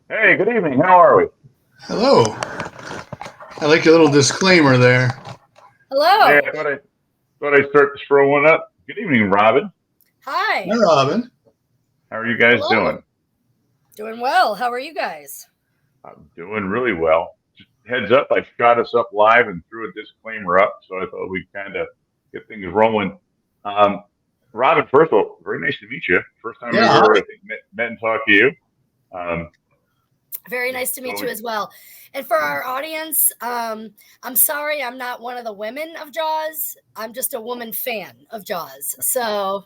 Hey, good evening. How are we? Hello. I like your little disclaimer there. Yeah, Hello. I thought I'd start to throw one up. Good evening, Robyn. Hi, Hi. Robyn. How are you guys doing? Hello. Doing well. How are you guys? I'm doing really well. Just heads up, I shot us up live and threw a disclaimer up, so I thought we'd kind of get things rolling. Um, Robyn, first of all, very nice to meet you. First time I've Yeah, ever, hi. I think, met and talked to you. Um, Very nice to meet so you as well. And for our audience, I'm sorry I'm not one of the women of Jaws. I'm just a woman fan of Jaws. So,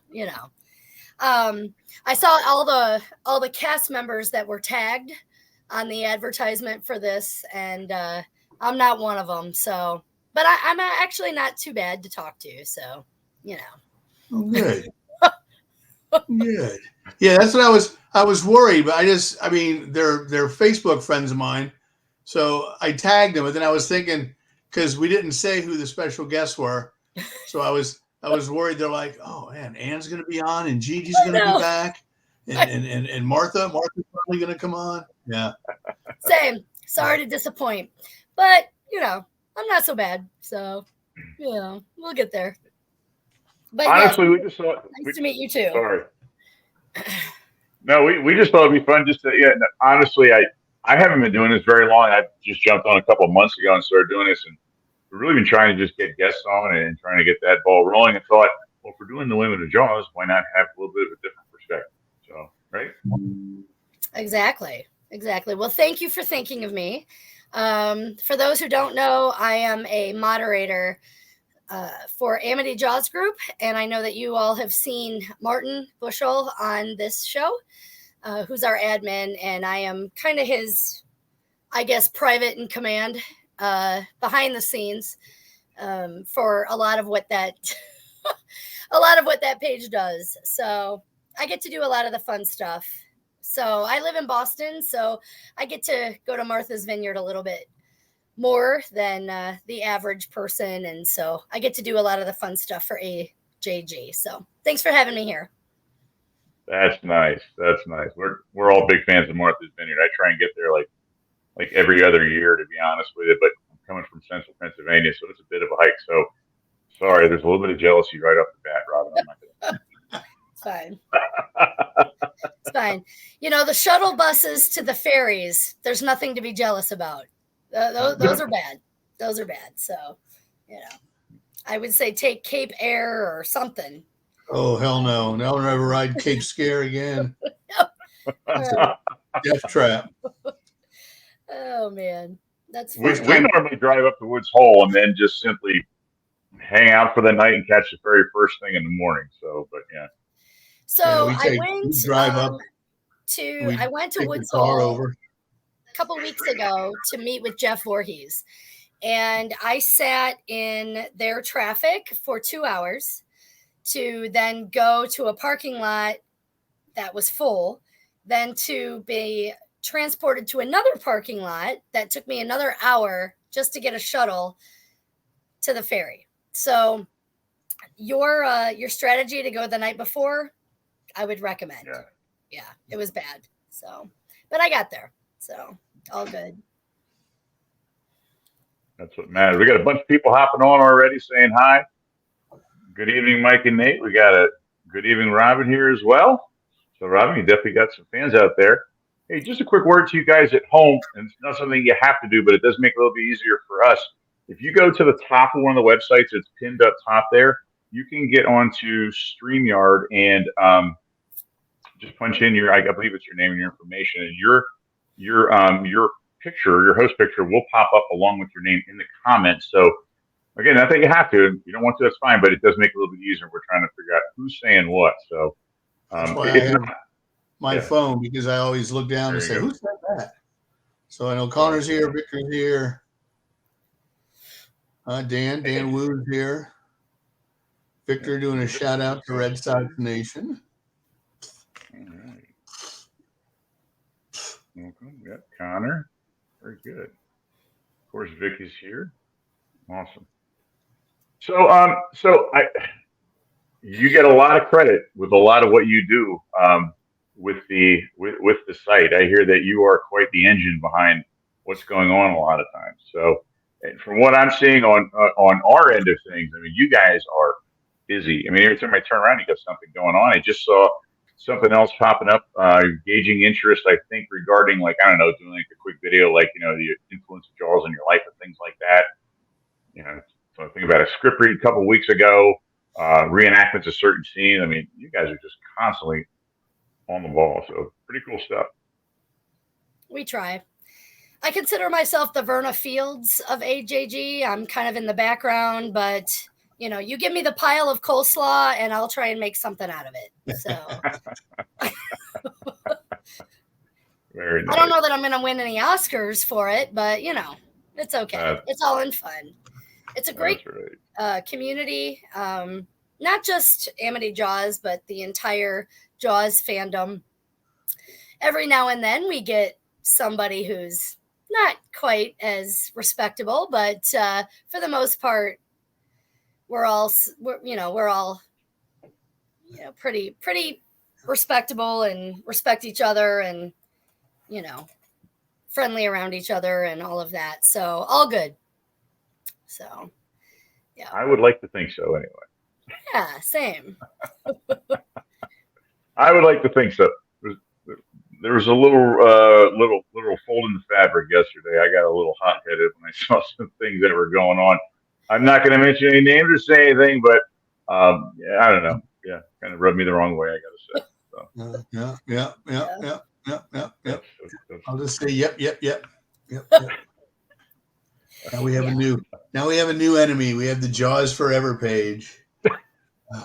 I saw all the cast members that were tagged on the advertisement for this, and I'm not one of them. So, but I'm actually not too bad to talk to. So, you Oh, good. Good. Yeah, that's what I was worried, but they're Facebook friends of mine. So I tagged them, but then I was thinking because we didn't say who the special guests were. So I was worried they're like, oh man, Ann's gonna be on and Gigi's gonna be know. back and Martha's probably gonna come on. Yeah. Same. Sorry to disappoint, but I'm not so bad. So, we'll get there. But yes, honestly, we just thought, nice to meet you too. sorry. No, we just thought it'd be fun just to, yeah, no, honestly, I haven't been doing this very long. I just jumped on a couple of months ago and started doing this, and we've really been trying to just get guests on and trying to get that ball rolling, and thought, well, if we're doing the Women of Jaws, why not have a little bit of a different perspective? So, right? Exactly. Exactly. Well, thank you for thinking of me. For those who don't know, I am a moderator for Amity Jaws Group, and I know that you all have seen Martin Bushel on this show, who's our admin, and I am kind of his, I guess, private in command behind the scenes for a lot of what that a lot of what that page does. So I get to do a lot of the fun stuff. So I live in Boston, so I get to go to Martha's Vineyard a little bit more than the average person, and so I get to do a lot of the fun stuff for AJG. So thanks for having me here. That's nice. That's nice. We're all big fans of Martha's Vineyard. I try and get there like every other year, to be honest with you. But I'm coming from Central Pennsylvania, so it's a bit of a hike. So sorry, there's a little bit of jealousy right off the bat, Robyn. I'm not It's fine. gonna. It's fine. The shuttle buses to the ferries, there's nothing to be jealous about. Those are bad. Those are bad. So, you know, I would say take Cape Air or something. Oh hell no. Now I'll never ride Cape Scare again. All It's a right. death trap. Oh man, that's we First funny. we time. normally drive up to Woods Hole and then just simply hang out for the night and catch the ferry first thing in the morning. So, but yeah, Yeah, So I we went drive up and I we went to take the Woods car Hole over. a couple weeks ago to meet with Jeff Voorhees, and I sat in their traffic for 2 hours to then go to a parking lot that was full, then to be transported to another parking lot that took me another hour just to get a shuttle to the ferry. So your strategy to go the night before, I would recommend. yeah, Yeah, it was bad. So, but I got there. So, all good. that's what matters. We got a bunch of people hopping on already saying hi. Good evening, Mike and Nate. We got a good evening, Robyn here as well. So, Robyn, you definitely got some fans out there. Hey, just a quick word to you guys at home, and it's not something you have to do, but it does make it a little bit easier for us. If you go to the top of one of the websites, it's pinned up top there. You can get onto StreamYard and just punch in your, I believe it's your name and your information, and your picture, your host picture, will pop up along with your name in the comments. So again, not that you have to. If you don't want to, that's fine, but it does make it a little bit easier. We're trying to figure out who's saying what. So That's why I it's have not, my yeah, phone because I always look down and there you say, go. "Who said that?" So I know So Connor's here, Victor's here, Dan Woo's here, yeah, Victor doing a Victor, shout out to Red Sox Nation. all right. Welcome. Yep, Connor. Very good. Of course, Vicky's here. Awesome. So I, you get a lot of credit with a lot of what you do. with the site. I hear that you are quite the engine behind what's going on a lot of times. So, and from what I'm seeing on our end of things, I mean, you guys are busy. I mean, every time I turn around, you got something going on. I just saw something else popping up, gauging interest. I think regarding like I don't know, doing like a quick video, like the influence of Jaws in your life and things like that. So I think about a script read a couple of weeks ago, reenactments of certain scenes. I mean, you guys are just constantly on the ball. So pretty cool stuff. We try. I consider myself the Verna Fields of AJG. I'm kind of in the background, but you give me the pile of coleslaw and I'll try and make something out of it. So Very nice. I don't know that I'm going to win any Oscars for it, but it's okay. It's all in fun. It's a great community. Not just Amity Jaws, but the entire Jaws fandom. Every now and then we get somebody who's not quite as respectable, but for the most part, we're all pretty respectable and respect each other and friendly around each other and all of that. So all good. So yeah, I would like to think so anyway. Yeah, same. I would like to think so. There was a little fold in the fabric yesterday. I got a little hot-headed when I saw some things that were going on. I'm not going to mention any names or say anything, but I don't know. Yeah, kind of rubbed me the wrong way, I got to say. So. Yeah. I'll just say yep. Now we have a new enemy. We have the Jaws Forever page.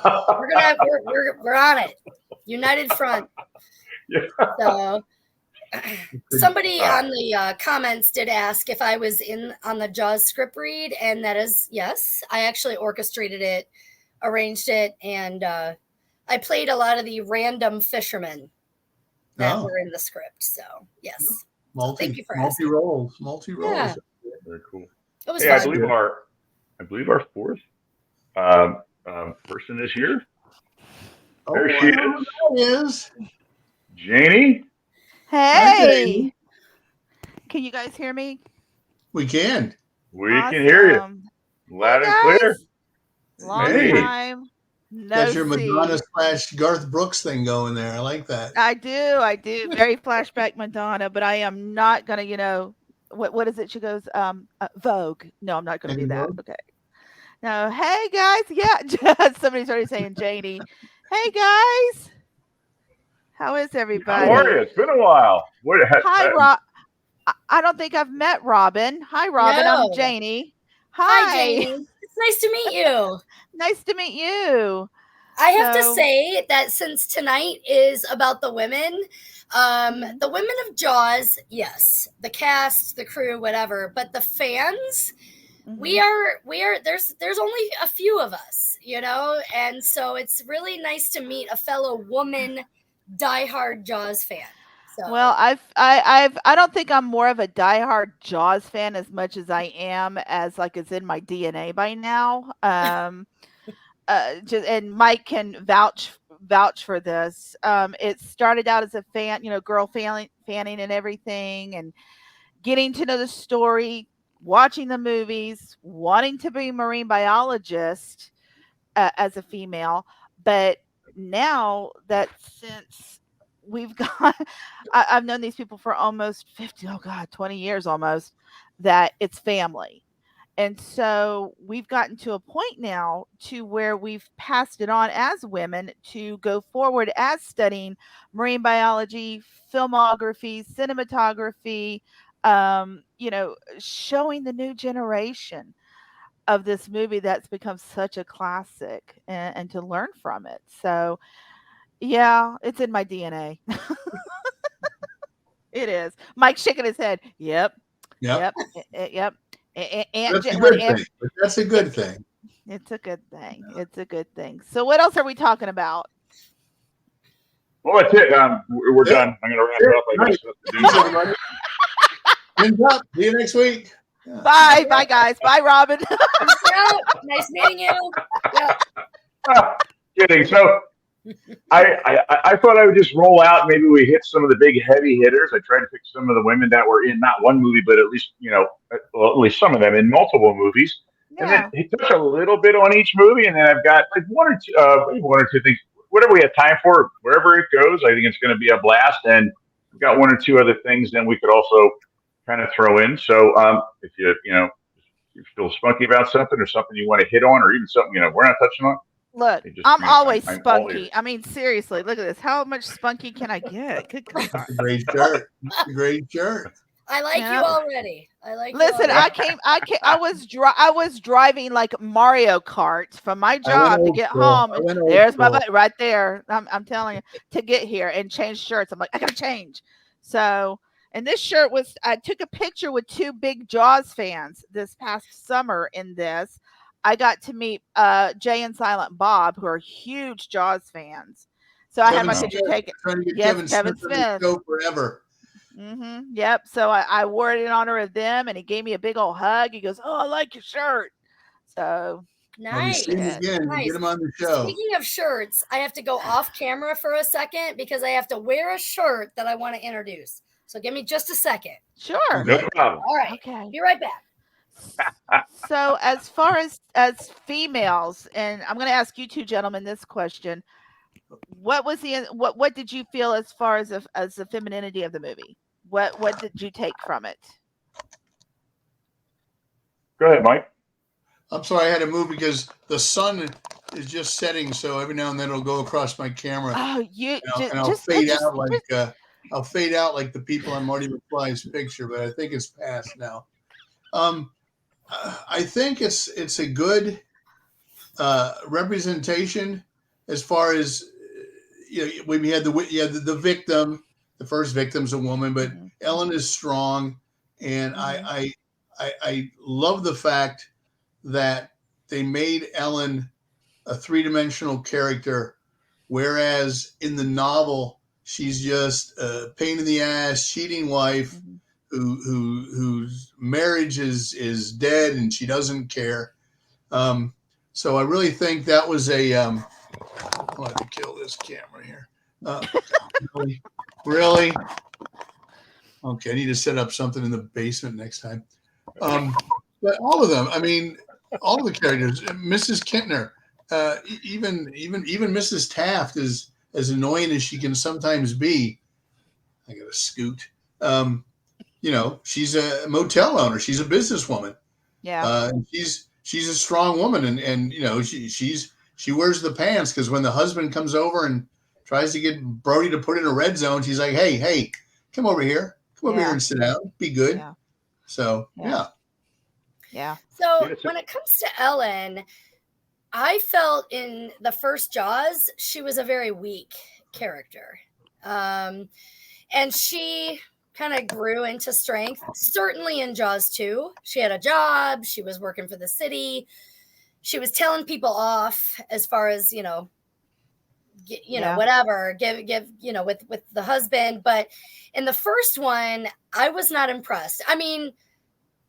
We're on it. United front. Yeah. So somebody on the comments did ask if I was in on the Jaws script read, and that is yes. I actually orchestrated it, arranged it, and I played a lot of the random fishermen that were in the script. So yes. Thank you for asking. Multi roles. Yeah. Very cool. It was I fun. believe our fourth person is here. There she is. Janie. Hey. Can you guys hear me? We can. We can hear you. Loud and clear. Long time. Got your Madonna / Garth Brooks thing going there. I like that. I do. Very flashback Madonna, but I am not gonna, what is it? She goes, Vogue. No, I'm not gonna do that. Okay. No, hey guys. Yeah. Somebody's already saying Janie. Hey guys. How is everybody? How are you? It's been a while. Hi, Rob. I don't think I've met Robyn. Hi, Robyn. No. I'm Janie. Hi, Janie. It's nice to meet you. Nice to meet you. I have to say that since tonight is about the women of Jaws, yes, the cast, the crew, whatever, but the fans, we are there's only a few of us, and so it's really nice to meet a fellow woman diehard Jaws fan. So. Well, I don't think I'm more of a diehard Jaws fan as much as I am as like it's in my DNA by now. And Mike can vouch for this. It started out as a fan, girl fanning and everything, and getting to know the story, watching the movies, wanting to be a marine biologist as a female, but now that since we've got, I've known these people for almost 20 years almost, that it's family. And so we've gotten to a point now to where we've passed it on as women to go forward as studying marine biology, filmography, cinematography, showing the new generation of this movie that's become such a classic and to learn from it. So yeah, it's in my DNA. It is. Mike's shaking his head. Yep. Yep. And that's a good thing. It's a good thing. It's a good thing. So what else are we talking about? Well, that's it. We're done. I'm going to wrap it up. I got stuff to do. Thanks, everybody. Hands up. See you next week. Yeah. Bye, guys. Bye, Robyn. Nice meeting you. Yep. Kidding. So I thought I would just roll out. Maybe we hit some of the big heavy hitters. I tried to pick some of the women that were in not one movie, but at least well, at least some of them in multiple movies. And then Yeah. he touched a little bit on each movie, and then I've got like one or two things, whatever we have time for, wherever it goes. I think it's going to be a blast, and we've got one or two other things. Then we could also kind of throw in. So if you feel spunky about something or something you want to hit on, or even something we're not touching on, Look, just I'm always I'm all spunky. ears. I mean, seriously, look at this. How much spunky can I get? Good God. That's a great shirt. That's a great shirt. I like you Yeah. already. I like you Listen, already. I was driving like Mario Kart from my job to old get school. home, I and went old there's my school. butt right there. I'm telling you, to get here and change shirts. I'm like, I gotta change. So, and this shirt was, I took a picture with two big Jaws fans this past summer in this. I got to meet Jay and Silent Bob, who are huge Jaws fans. So I had Kevin my Smith. picture taken. Trying to get Yes, Kevin Kevin Smith on the Smith. show forever. Yep. So I wore it in honor of them, and he gave me a big old hug. He goes, "Oh, I like your shirt." So When you Nice. see him yeah. again, you Nice. get him on the show. Speaking of shirts, I have to go off camera for a second because I have to wear a shirt that I want to introduce. So give me just a second. Sure. No problem. All right. Okay. Be right back. So as far as females, and I'm going to ask you two gentlemen this question: what was what did you feel as far as the femininity of the movie? What did you take from it? Go ahead, Mike. I'm sorry, I had to move because the sun is just setting, so every now and then it'll go across my camera, Oh, you and I'll fade out like the people on Marty McFly's picture. But I think it's past now. I think it's a good representation as far as we had the victim. The first victim's a woman, but Ellen is strong, and I love the fact that they made Ellen a three-dimensional character, whereas in the novel she's just a pain in the ass, cheating wife whose marriage is dead and she doesn't care. So I really think that was a. I'll have to kill this camera here. Really? Okay, I need to set up something in the basement next time. But all of them, I mean, all of the characters, Mrs. Kintner, even Mrs. Taft, is as annoying as she can sometimes be. I got to scoot. She's a motel owner. She's a businesswoman. Yeah. She's a strong woman, and she wears the pants because when the husband comes over and tries to get Brody to put in a red zone, she's like, hey, come over here and sit down, be good. Yeah. So yeah. So when it comes to Ellen, I felt in the first Jaws she was a very weak character, and she kind of grew into strength. Certainly in Jaws 2, she had a job. She was working for the city. She was telling people off as far as, whatever, give, with the husband. But in the first one, I was not impressed. I mean,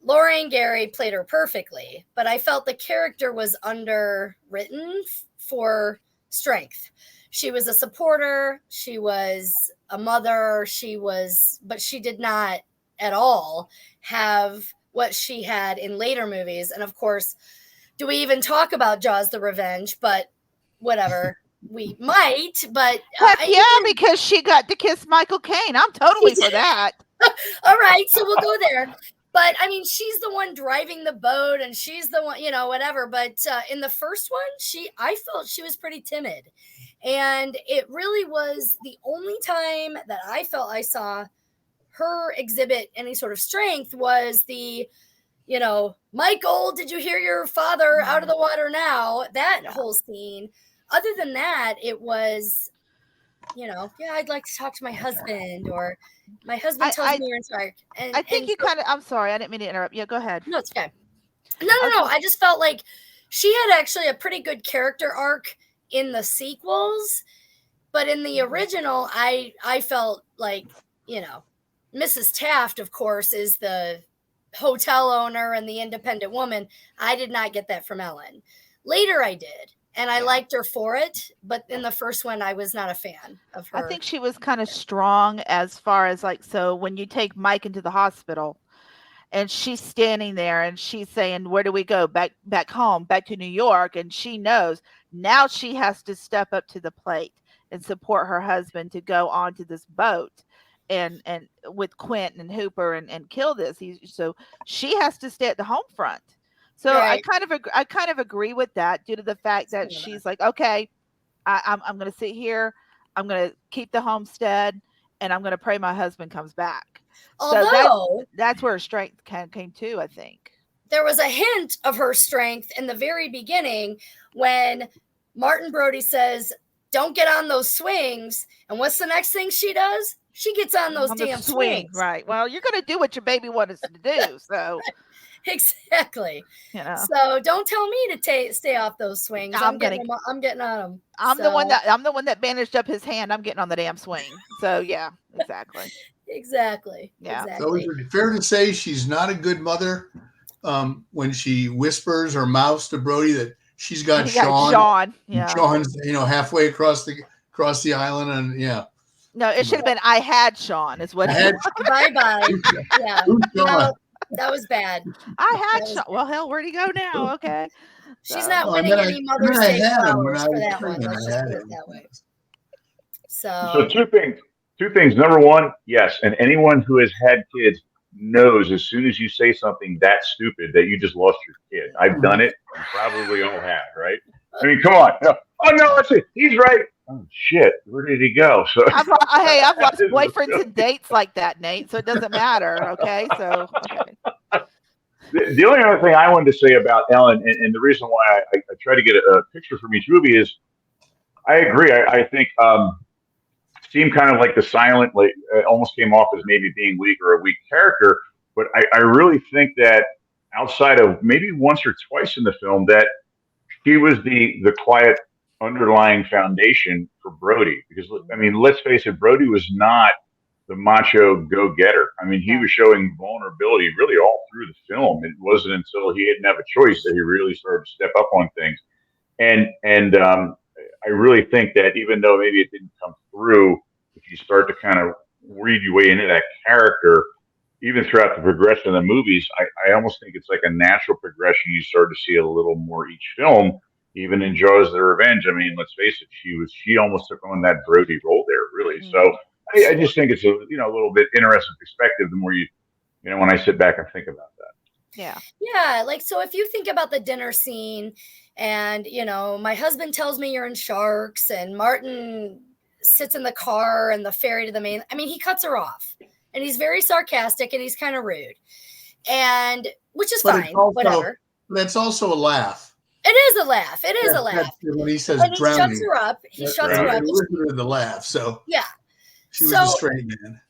Lorraine Gary played her perfectly, but I felt the character was underwritten for strength. She was a supporter. She was a mother. But she did not at all have what she had in later movies. And of course, do we even talk about Jaws the Revenge? But whatever, we might. But because she got to kiss Michael Caine. I'm totally for that. All right, so we'll go there. But I mean, she's the one driving the boat, and she's the one, whatever. But in the first one, I felt she was pretty timid. And it really was the only time that I felt I saw her exhibit any sort of strength was the, Michael, did you hear your father out of the water now? That whole scene. Other than that, it was, I'd like to talk to my husband, or my husband tells me you're in Stark. And I think I'm sorry, I didn't mean to interrupt. Yeah, go ahead. No, it's okay. No. I just felt like she had actually a pretty good character arc in the sequels, but in the original, I felt like, Mrs. Taft, of course, is the hotel owner and the independent woman. I did not get that from Ellen. Later, I did. and I liked her for it. But in the first one, I was not a fan of her. I think she was kind of strong as far as like, so when you take Mike into the hospital and she's standing there and she's saying, where do we go? Back home, back to New York. And she knows now she has to step up to the plate and support her husband to go onto this boat and with Quentin and Hooper and kill this. So she has to stay at the home front. So Right. I kind of agree with that due to the fact that she's like, okay, I'm going to sit here. I'm going to keep the homestead and I'm going to pray my husband comes back. Although So that's where her strength came to, I think. There was a hint of her strength in the very beginning when Martin Brody says, don't get on those swings. And what's the next thing she does? She gets on those damn swings. Right. Well, you're going to do what your baby wants us to do. So exactly. You know. So don't tell me to stay off those swings. I'm getting on them. I'm the one that bandaged up his hand. I'm getting on the damn swing. So yeah, exactly. Exactly. Yeah. Exactly. So is it fair to say she's not a good mother when she whispers or mouths to Brody that she's got Sean? Yeah. Sean's halfway across the island, and yeah. No, it should have been I had Sean. Is what. Bye. Yeah. No, that was bad. I had Sean. Well, hell, where'd he go now? Okay. She's not winning any Mother's Day flowers for that one. Let's just put it that way. So two things. Number one, yes, and anyone who has had kids knows as soon as you say something that stupid that you just lost your kid. I've done it. You probably all have, right? I mean, come on. Oh no, he's right. Oh shit, where did he go? So I've lost boyfriends and dates like that, Nate. So it doesn't matter. Okay, so okay. The only other thing I wanted to say about Ellen, and the reason why I try to get a picture from each movie is, I agree. I think seemed kind of like the silent, like almost came off as maybe being weak or a weak character. But I really think that outside of maybe once or twice in the film, that she was the quiet underlying foundation for Brody. Because I mean, let's face it, Brody was not the macho go-getter. I mean, he was showing vulnerability really all through the film. It wasn't until he didn't have a choice that he really started to step up on things. And I really think that even though maybe it didn't come through, if you start to kind of read your way into that character, even throughout the progression of the movies, I almost think it's like a natural progression. You start to see a little more each film, even in Jaws: The Revenge. I mean, let's face it, she almost took on that Brody role there, really. Mm-hmm. So I just think it's a little bit interesting perspective the more when I sit back and think about that. Yeah. Like, so if you think about the dinner scene and, my husband tells me you're in Sharks and Martin sits in the car and the ferry to the main, I mean, he cuts her off and he's very sarcastic and he's kind of rude, and which is fine, whatever. That's also a laugh. It is a laugh. It is a laugh. When he says when drowning. He shuts her up. He shuts her up. Listen to the laugh. So yeah. She was a straight man.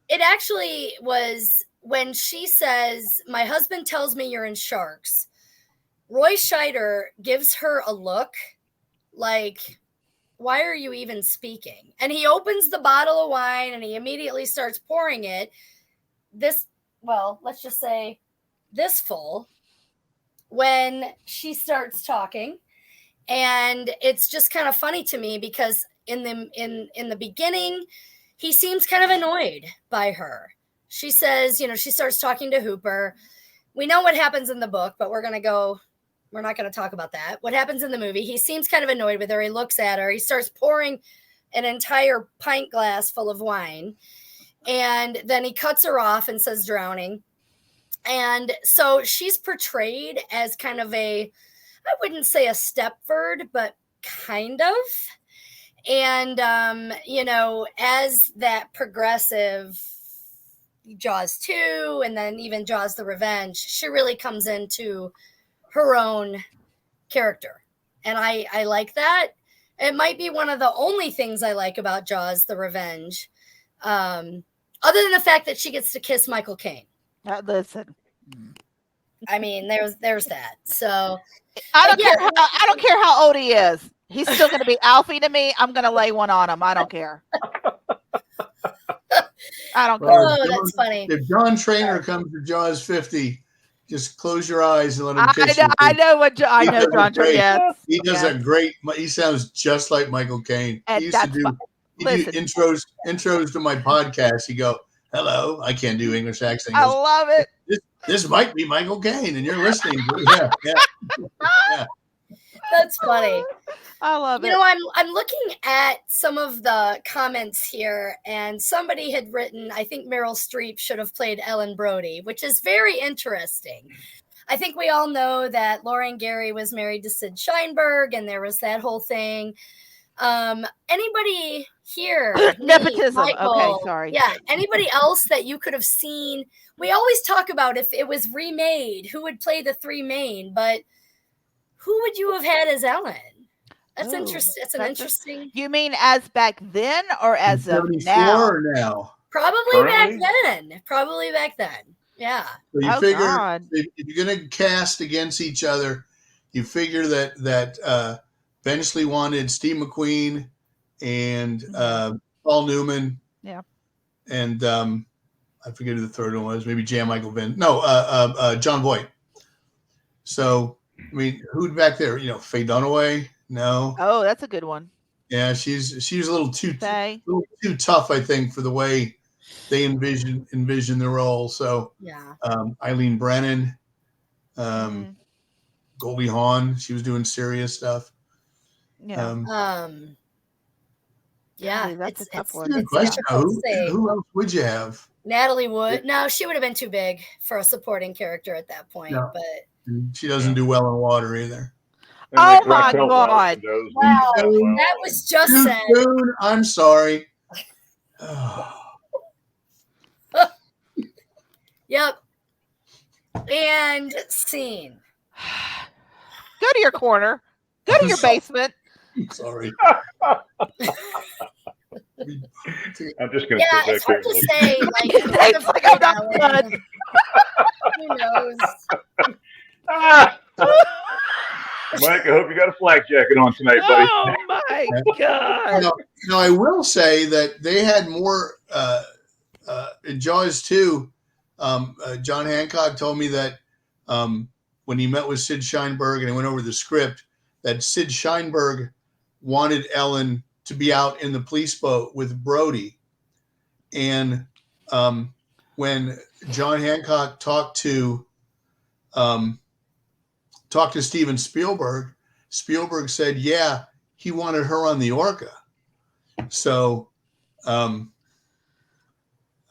It actually was when she says, my husband tells me you're in Sharks. Roy Scheider gives her a look like, why are you even speaking? And he opens the bottle of wine and he immediately starts pouring it. Let's just say this full when she starts talking. And it's just kind of funny to me because in the beginning, he seems kind of annoyed by her. She says, she starts talking to Hooper. We know what happens in the book, but we're not going to talk about that. What happens in the movie, he seems kind of annoyed with her. He looks at her. He starts pouring an entire pint glass full of wine. And then he cuts her off and says drowning. And so she's portrayed as kind of I wouldn't say a Stepford, but kind of. And, as that progressive Jaws 2 and then even Jaws: The Revenge, she really comes into her own character. And I like that. It might be one of the only things I like about Jaws: The Revenge, other than the fact that she gets to kiss Michael Caine. Listen. I mean, there's that. So I don't care how old he is. He's still going to be Alfie to me. I'm going to lay one on him. I don't care. I don't care. Oh, that's funny. If John Trainer comes to Jaws 50, Just close your eyes and let him I kiss know, you. I know what I He know, does John. great. Yes, He does yes. a great. He sounds just like Michael Caine. He And used to that's do. He do listen. intros to my podcast. He go, "Hello, I can't do English accent." He I goes, love it. this might be Michael Caine, and you're listening. Yeah, yeah. That's funny. I love You it. know, I'm looking at some of the comments here, and somebody had written, I think Meryl Streep should have played Ellen Brody, which is very interesting. I think we all know that Lauren Gary was married to Sid Sheinberg, and there was that whole thing. Anybody here? Nepotism. Michael, Okay, sorry. Yeah, anybody else that you could have seen? We always talk about if it was remade, who would play the three main, but who would you have had as Ellen? That's interesting. That's an interesting. You mean as back then or as of 74 now? or now? Probably Currently? back then. Probably back then. Yeah. So you Oh, figure God. if you're going to cast against each other, you figure that Benchley wanted Steve McQueen and Paul Newman. Yeah. And I forget who the third one was. Maybe Jan Michael Vin. No, John Voight. So I mean, who's back there? You know, Faye Dunaway. No. Oh, that's a good one. Yeah, she was a little too Faye. tough, I think, for the way they envision the role. So Yeah. Eileen Brennan, Goldie Hawn, she was doing serious stuff. Yeah. Yeah, Golly, that's a tough one. It's Question. difficult to say. Who else would you have? Natalie Wood. No, she would have been too big for a supporting character at that point. No. But She doesn't do well in water either. And Oh like my Raquel God. Welch does wow, well. that was just Too said. soon. I'm sorry. Yep. And scene. Go to your corner. Go to your basement. Sorry. I'm just going to Yeah, sit it's back hard there. to say. Like, who would It's have like played I'm not Ellen? done. Who knows? Ah! Mike, I hope you got a flak jacket on tonight, buddy. Oh my God. Now, I will say that they had more in Jaws 2. John Hancock told me that when he met with Sid Sheinberg and he went over the script, that Sid Sheinberg wanted Ellen to be out in the police boat with Brody. And when John Hancock talked to Steven Spielberg, Spielberg said, yeah, he wanted her on the Orca. So I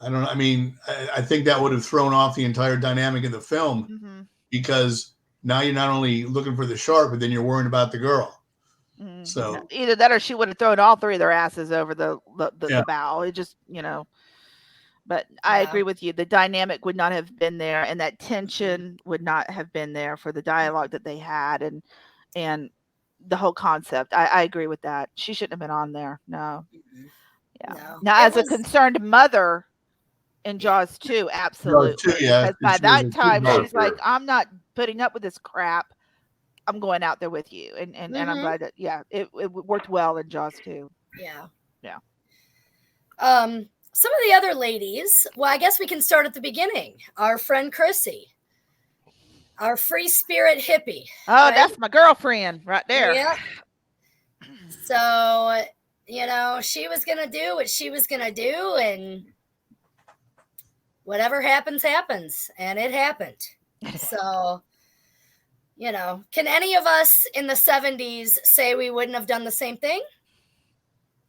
don't know. I mean, I think that would have thrown off the entire dynamic of the film because now you're not only looking for the shark, but then you're worrying about the girl. So either that or she would have thrown all three of their asses over the bow. It just, but I agree with you. The dynamic would not have been there, and that tension would not have been there for the dialogue that they had and the whole concept. I agree with that. She shouldn't have been on there. No. Yeah. No. Now, as a concerned mother in Jaws 2, absolutely. Jaws 2, yeah. Because by that time, mother. she's like, I'm not putting up with this crap. I'm going out there with you. And I'm glad that, it worked well in Jaws 2. Yeah. Yeah. Some of the other ladies, well, I guess we can start at the beginning. Our friend Chrissy, our free spirit hippie. Oh, right? That's my girlfriend right there. Yeah. So, she was going to do what she was going to do, and whatever happens, happens. And it happened. So, can any of us in the 70s say we wouldn't have done the same thing?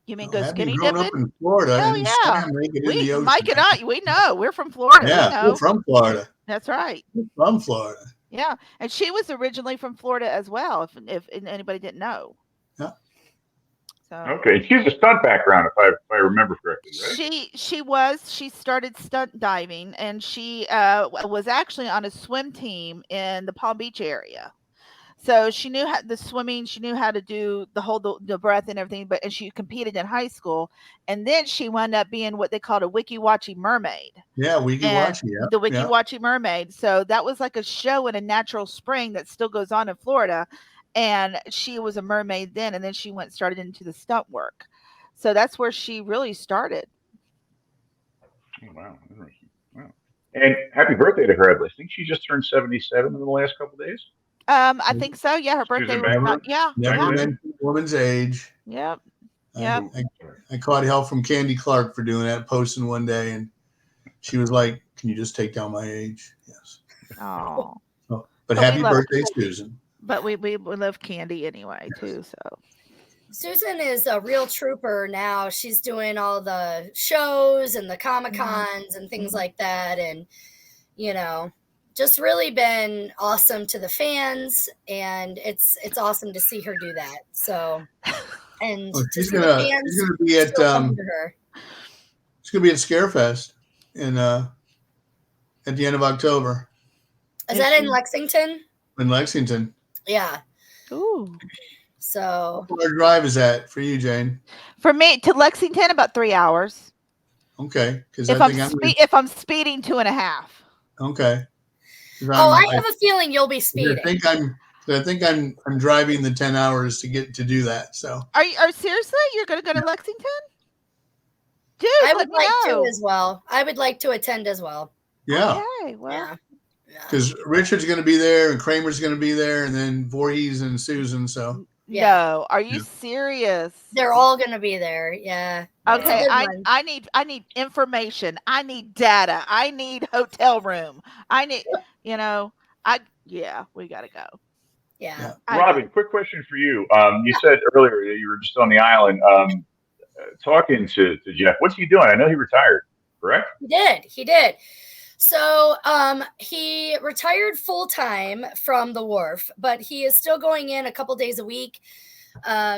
You mean go skinny dipping? Up in Florida. Oh, yeah. Mike and I, we know. We're from Florida. Yeah, we're from Florida. That's right. We're from Florida. Yeah, and she was originally from Florida as well, if anybody didn't know. Yeah. So, okay, she's a stunt background, if I remember correctly, right? She started stunt diving, and she was actually on a swim team in the Palm Beach area. So she knew how the swimming, she knew how to do the breath and everything, and she competed in high school. And then she wound up being what they called a Wiki-Wachi mermaid. Yeah, Wiki-Wachi, yeah. The Wiki-Wachi mermaid. So that was like a show in a natural spring that still goes on in Florida. And she was a mermaid then, and then she started into the stunt work. So that's where she really started. Oh, wow. Interesting. Wow. And how happy birthday to her. I think she just turned 77 in the last couple of days. I think so. Yeah, her birthday Susan was Bangor? about, yeah. Never Yeah. mentioned a woman's age. Yep. Yep. I caught help from Candy Clark for doing that, posting one day, and she was like, "Can you just take down my age?" Yes. Oh. But But happy we love birthday, Susan. But we love Candy anyway too. So Susan is a real trooper now. She's doing all the shows and the Comic Cons and things like that. And, you know, just really been awesome to the fans. And it's awesome to see her do that. So, and She's gonna be at she's gonna be at Scarefest at the end of October. Is that in Lexington? In Lexington. Yeah. ooh. So Where drive is that for you, Jane? For me to Lexington, about 3 hours. Okay, because If I'm speeding 2.5. Okay. I have a feeling you'll be speeding. I think I'm driving the 10 hours to do that. So Are seriously? You're going to go to Lexington? Dude, I would like know. to as well. I would like to attend as well. yeah. Okay, well. Yeah. Because Richard's going to be there and Kramer's going to be there and then Voorhees and Susan. So no, are you serious? They're all going to be there. Yeah. Okay, I need information. I need data. I need hotel room. I need, we got to go. Yeah. Robyn, quick question for you. You said earlier that you were just on the island talking to Jeff. What's he doing? I know he retired, correct? He did. So he retired full time from the wharf, but he is still going in a couple days a week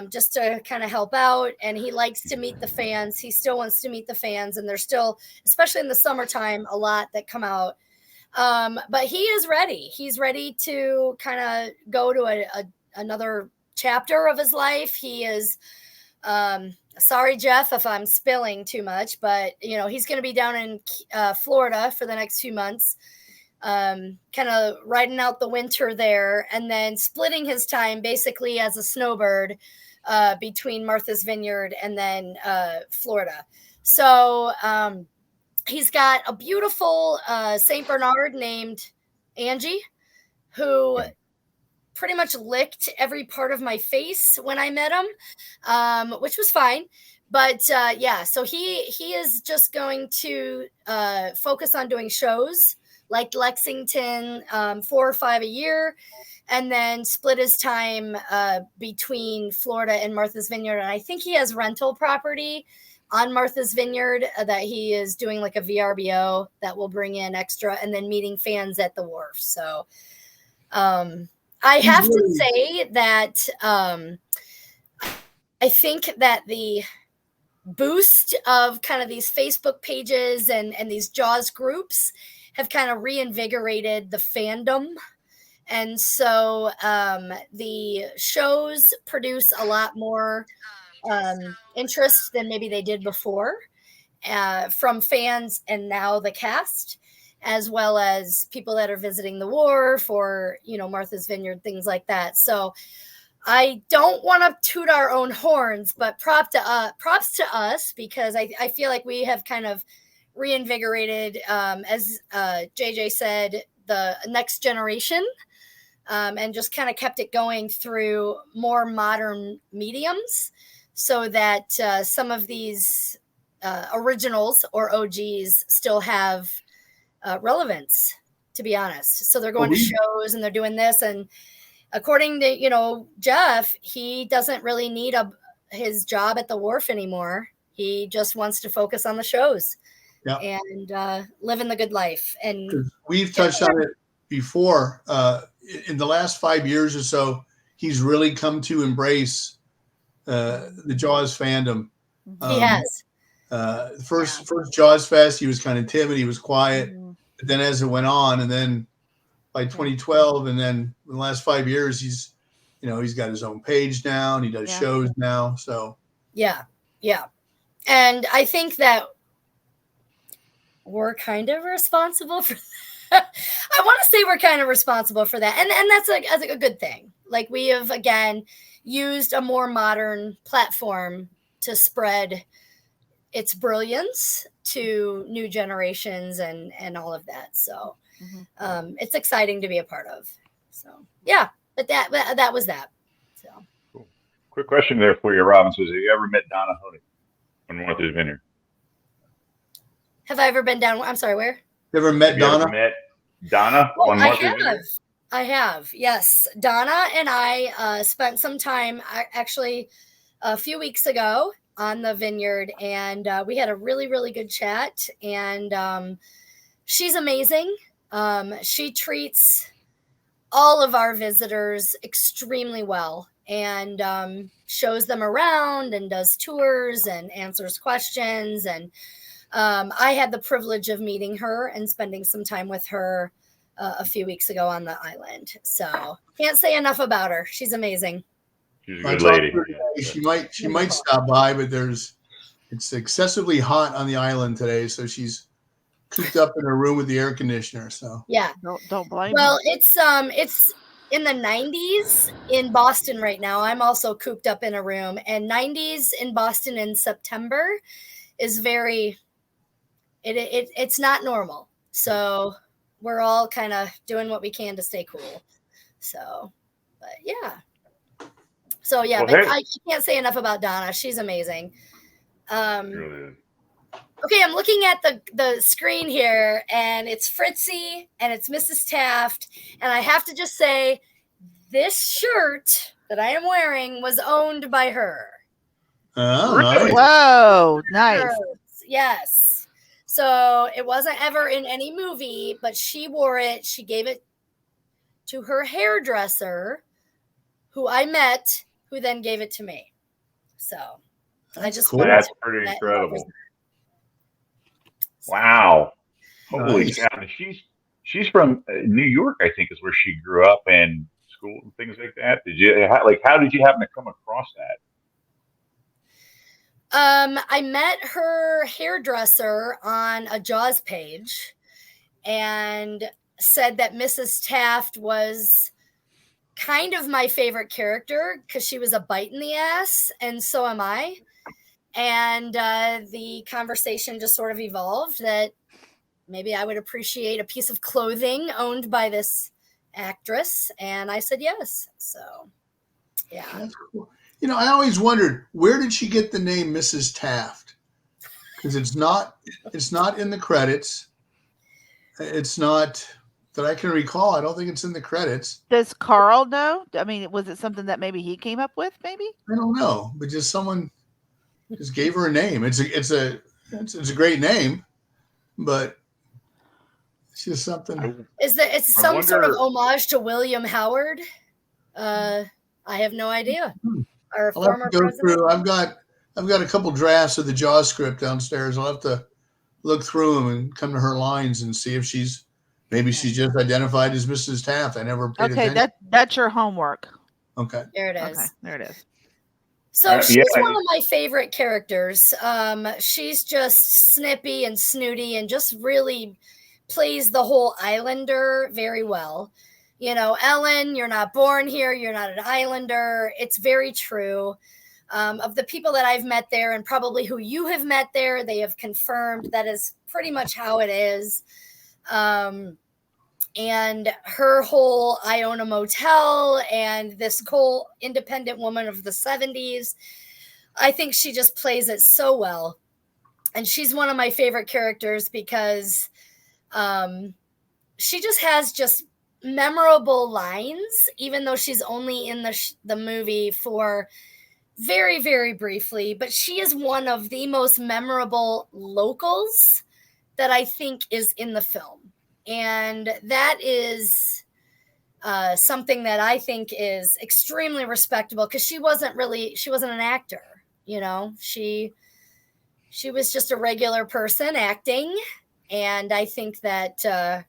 just to kind of help out. And he likes to meet the fans. He still wants to meet the fans. And there's still, especially in the summertime, a lot that come out. But he is ready. He's ready to kind of go to another chapter of his life. He is sorry, Jeff, if I'm spilling too much, but he's going to be down in Florida for the next few months, kind of riding out the winter there, and then splitting his time basically as a snowbird between Martha's Vineyard and then Florida. So he's got a beautiful St. Bernard named Angie, who pretty much licked every part of my face when I met him, which was fine. But so he is just going to focus on doing shows like Lexington, 4 or 5 a year, and then split his time between Florida and Martha's Vineyard. And I think he has rental property on Martha's Vineyard that he is doing like a VRBO that will bring in extra, and then meeting fans at the wharf. So I have to say that I think that the boost of kind of these Facebook pages and these Jaws groups have kind of reinvigorated the fandom. And so the shows produce a lot more interest than maybe they did before from fans and now the cast, as well as people that are visiting the wharf or, Martha's Vineyard, things like that. So I don't want to toot our own horns, but props to us, because I feel like we have kind of reinvigorated, as JJ said, the next generation, and just kind of kept it going through more modern mediums, so that some of these originals or OGs still have relevance, to be honest. So they're going to shows and they're doing this, and according to Jeff, he doesn't really need his job at the wharf anymore. He just wants to focus on the shows and living the good life. And we've touched on it before. In the last 5 years or so, he's really come to embrace the Jaws fandom. He has. First Jaws Fest, he was kind of timid. He was quiet. But then as it went on, and then by 2012, and then in the last 5 years, he's got his own page now, and he does shows now. So yeah. And I think that we're kind of responsible for that. I want to say we're kind of responsible for that. And that's a good thing. Like, we have, again, used a more modern platform to spread its brilliance to new generations and all of that. So it's exciting to be a part of. So yeah, but that was that. So Cool. Quick question there for you, Robyn. Says, have you ever met Donna Honey on Martha's Vineyard? have I ever been down? I'm sorry, where? You ever met Have you Donna? ever met Donna Oh, on Martha's Vineyard? I have. Yes, Donna and I spent some time actually a few weeks ago on the vineyard, and we had a really, really good chat. And she's amazing. She treats all of our visitors extremely well, and shows them around and does tours and answers questions. And I had the privilege of meeting her and spending some time with her a few weeks ago on the island. So can't say enough about her. She's amazing. She's a good lady. She might stop by, but it's excessively hot on the island today, so she's cooped up in her room with the air conditioner. So yeah, don't blame. Well, it's in the 90s in Boston right now. I'm also cooped up in a room, and 90s in Boston in September is very. It's not normal. So we're all kind of doing what we can to stay cool. So, but yeah. So yeah, Well, but I can't say enough about Donna. She's amazing. Really is. Okay, I'm looking at the screen here, and it's Fritzy and it's Mrs. Taft, and I have to just say, this shirt that I am wearing was owned by her. oh, Really? nice. Whoa, nice. Yes. So it wasn't ever in any movie, but she wore it. She gave it to her hairdresser, who I met, who then gave it to me. So I just cool. That's pretty incredible. Wow. Holy Nice. cow. And she's from New York, I think, is where she grew up and school and things like that. How did you happen to come across that? I met her hairdresser on a Jaws page and said that Mrs. Taft was kind of my favorite character because she was a bite in the ass, and so am I. And the conversation just sort of evolved that maybe I would appreciate a piece of clothing owned by this actress, and I said yes. So yeah. That's cool. I always wondered, where did she get the name Mrs. Taft? Because it's not in the credits. It's not that I can recall. I don't think it's in the credits. Does Carl know? I mean, was it something that maybe he came up with? Maybe I don't know, but just someone just gave her a name. It's a great name, but it's just something. It's some sort of homage to William Howard? I have no idea. Our I'll have former to go president. through. I've got a couple drafts of the Jaws script downstairs. I'll have to look through them and come to her lines and see if she's just identified as Mrs. Taft. I never paid attention. That's your homework. Okay. There it is. Okay, there it is. So she's one of my favorite characters. She's just snippy and snooty and just really plays the whole Islander very well. Ellen, you're not born here. You're not an Islander. It's very true. Of the people that I've met there and probably who you have met there, they have confirmed that is pretty much how it is. And her whole I own a motel and this whole independent woman of the 70s, I think she just plays it so well. And she's one of my favorite characters because she just has just memorable lines, even though she's only in the movie for very, very briefly. But she is one of the most memorable locals that I think is in the film. And that is something that I think is extremely respectable because she wasn't an actor. She was just a regular person acting. And I think that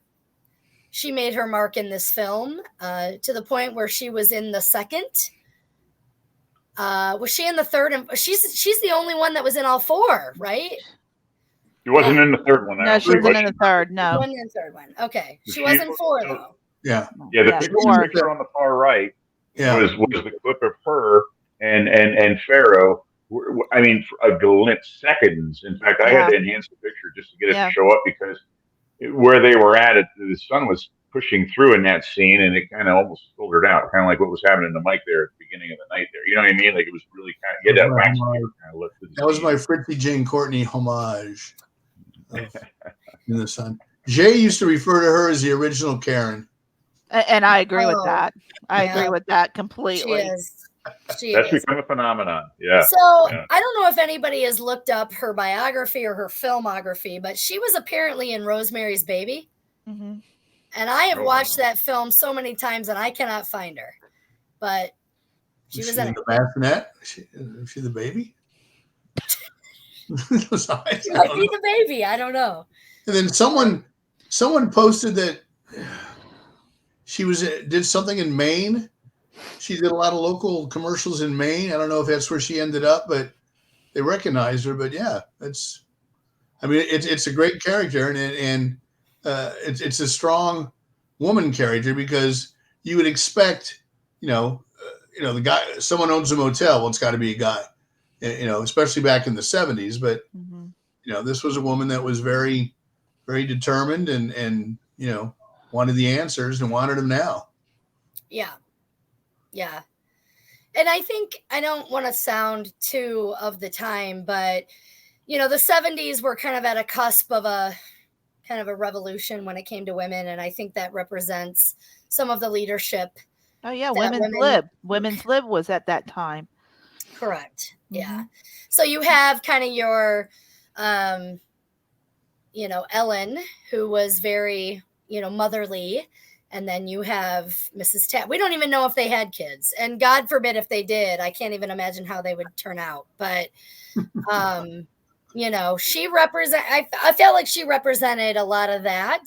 she made her mark in this film to the point where she was in the second. Was she in the third? And she's the only one that was in all four, right? She wasn't in the third one. No, she wasn't in the third. No. She wasn't in the third one. Okay. She was in four, though. Yeah. Yeah, the picture on the far right was the clip of her and Pharaoh I mean, for a glimpse, seconds. In fact, I had to enhance the picture just to get it to show up because where they were at, the sun was pushing through in that scene, and it kind of almost filtered out, kind of like what was happening to Mike there at the beginning of the night. There, you know what I mean? Like it was really kind of that wax kind of look to the That was my Fritzy Jane Courtney homage in the sun. Jay used to refer to her as the original Karen. And I agree with that. I agree with that completely. She is. That's become a phenomenon. Yeah. So I don't know if anybody has looked up her biography or her filmography, but she was apparently in Rosemary's Baby. Mm-hmm. And I have watched that film so many times and I cannot find her. But she was in the bassinet? Is she the baby? She might be the baby. I don't know. And then someone posted that she did something in Maine. She did a lot of local commercials in Maine. I don't know if that's where she ended up, but they recognized her. But yeah, it's a great character, and it's a strong woman character because you would expect, the guy, someone owns a motel. Well, it's got to be a guy, especially back in the 70s. But this was a woman that was very, very determined and wanted the answers and wanted them now. Yeah. Yeah. And I think I don't want to sound too of the time, but, the 70s were kind of at a cusp of a kind of a revolution when it came to women. And I think that represents some of the leadership. Oh, yeah. Women's Lib was at that time. Correct. Mm-hmm. Yeah. So you have kind of your, Ellen, who was very, motherly. And then you have Mrs. Taft. We don't even know if they had kids. And God forbid if they did. I can't even imagine how they would turn out. But, she I felt like she represented a lot of that.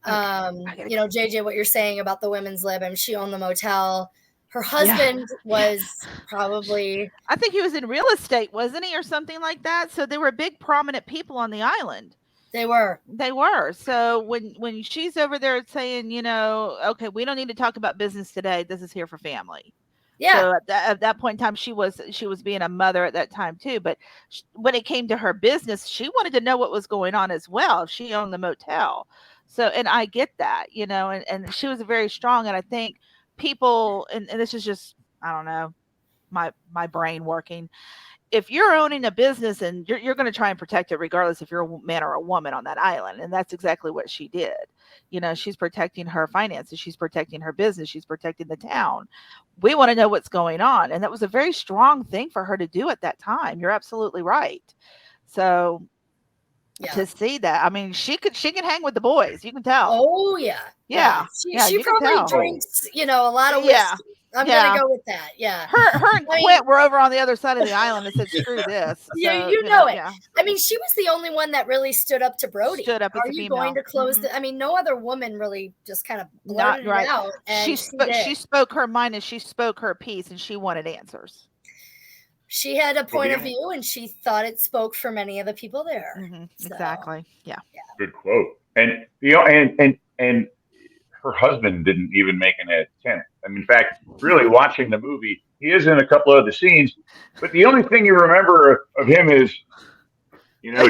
JJ, what you're saying about the women's lib. I mean, she owned the motel. Her husband was probably. I think he was in real estate, wasn't he? Or something like that. So they were big, prominent people on the island. They were. So when she's over there saying, okay, we don't need to talk about business today. This is here for family. Yeah. So at that point in time, she was being a mother at that time too. But when it came to her business, she wanted to know what was going on as well. She owned the motel. So, and I get that, and she was very strong. And I think people, and this is just, I don't know, my brain working. If you're owning a business and you're going to try and protect it regardless if you're a man or a woman on that island. And that's exactly what she did. She's protecting her finances. She's protecting her business. She's protecting the town. We want to know what's going on. And that was a very strong thing for her to do at that time. You're absolutely right. So to see that, I mean, she can hang with the boys. You can tell. Oh yeah. Yeah. She probably drinks, a lot of whiskey. Yeah. I'm gonna go with that. Yeah. Her and Quint were over on the other side of the island and said, "Screw this." So, you know it. Yeah. I mean, she was the only one that really stood up to Brody. Stood up as Are a you female. Going to close? I mean, no other woman really just kind of blurted it out. And she spoke her mind and she spoke her piece, and she wanted answers. She had a point of view, and she thought it spoke for many of the people there. Mm-hmm. So, exactly. Yeah. Good quote. And and her husband didn't even make an attempt. I mean, in fact, really watching the movie, he is in a couple of the scenes, but the only thing you remember of him is, Chief, we got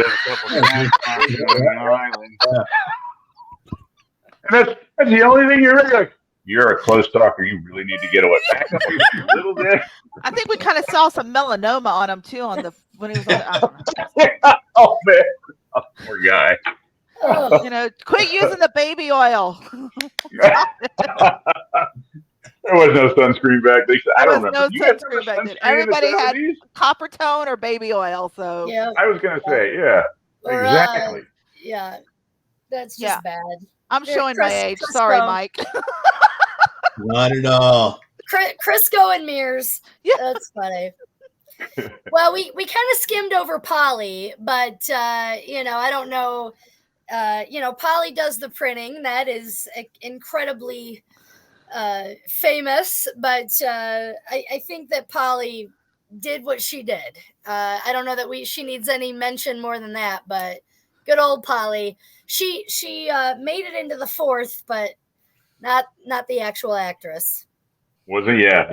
a couple of times on the island. And that's the only thing you're really like, you're a close talker. You really need to get away back up here a little bit. I think we kind of saw some melanoma on him too when he was on Oh man. Oh, poor guy. Quit using the baby oil. There was no sunscreen back then. I don't remember. No sunscreen back then. Everybody had copper tone or baby oil. So yeah. I was gonna say, exactly. That's just bad. I'm showing my age. Sorry, Mike. Not at all. Crisco and Mears. Yeah, that's funny. Well, we kind of skimmed over Polly, but I don't know. Polly does the printing. That is incredibly famous, but I think that Polly did what she did. I don't know that she needs any mention more than that, but good old Polly. She made it into the fourth, but not the actual actress. Was it? Yeah.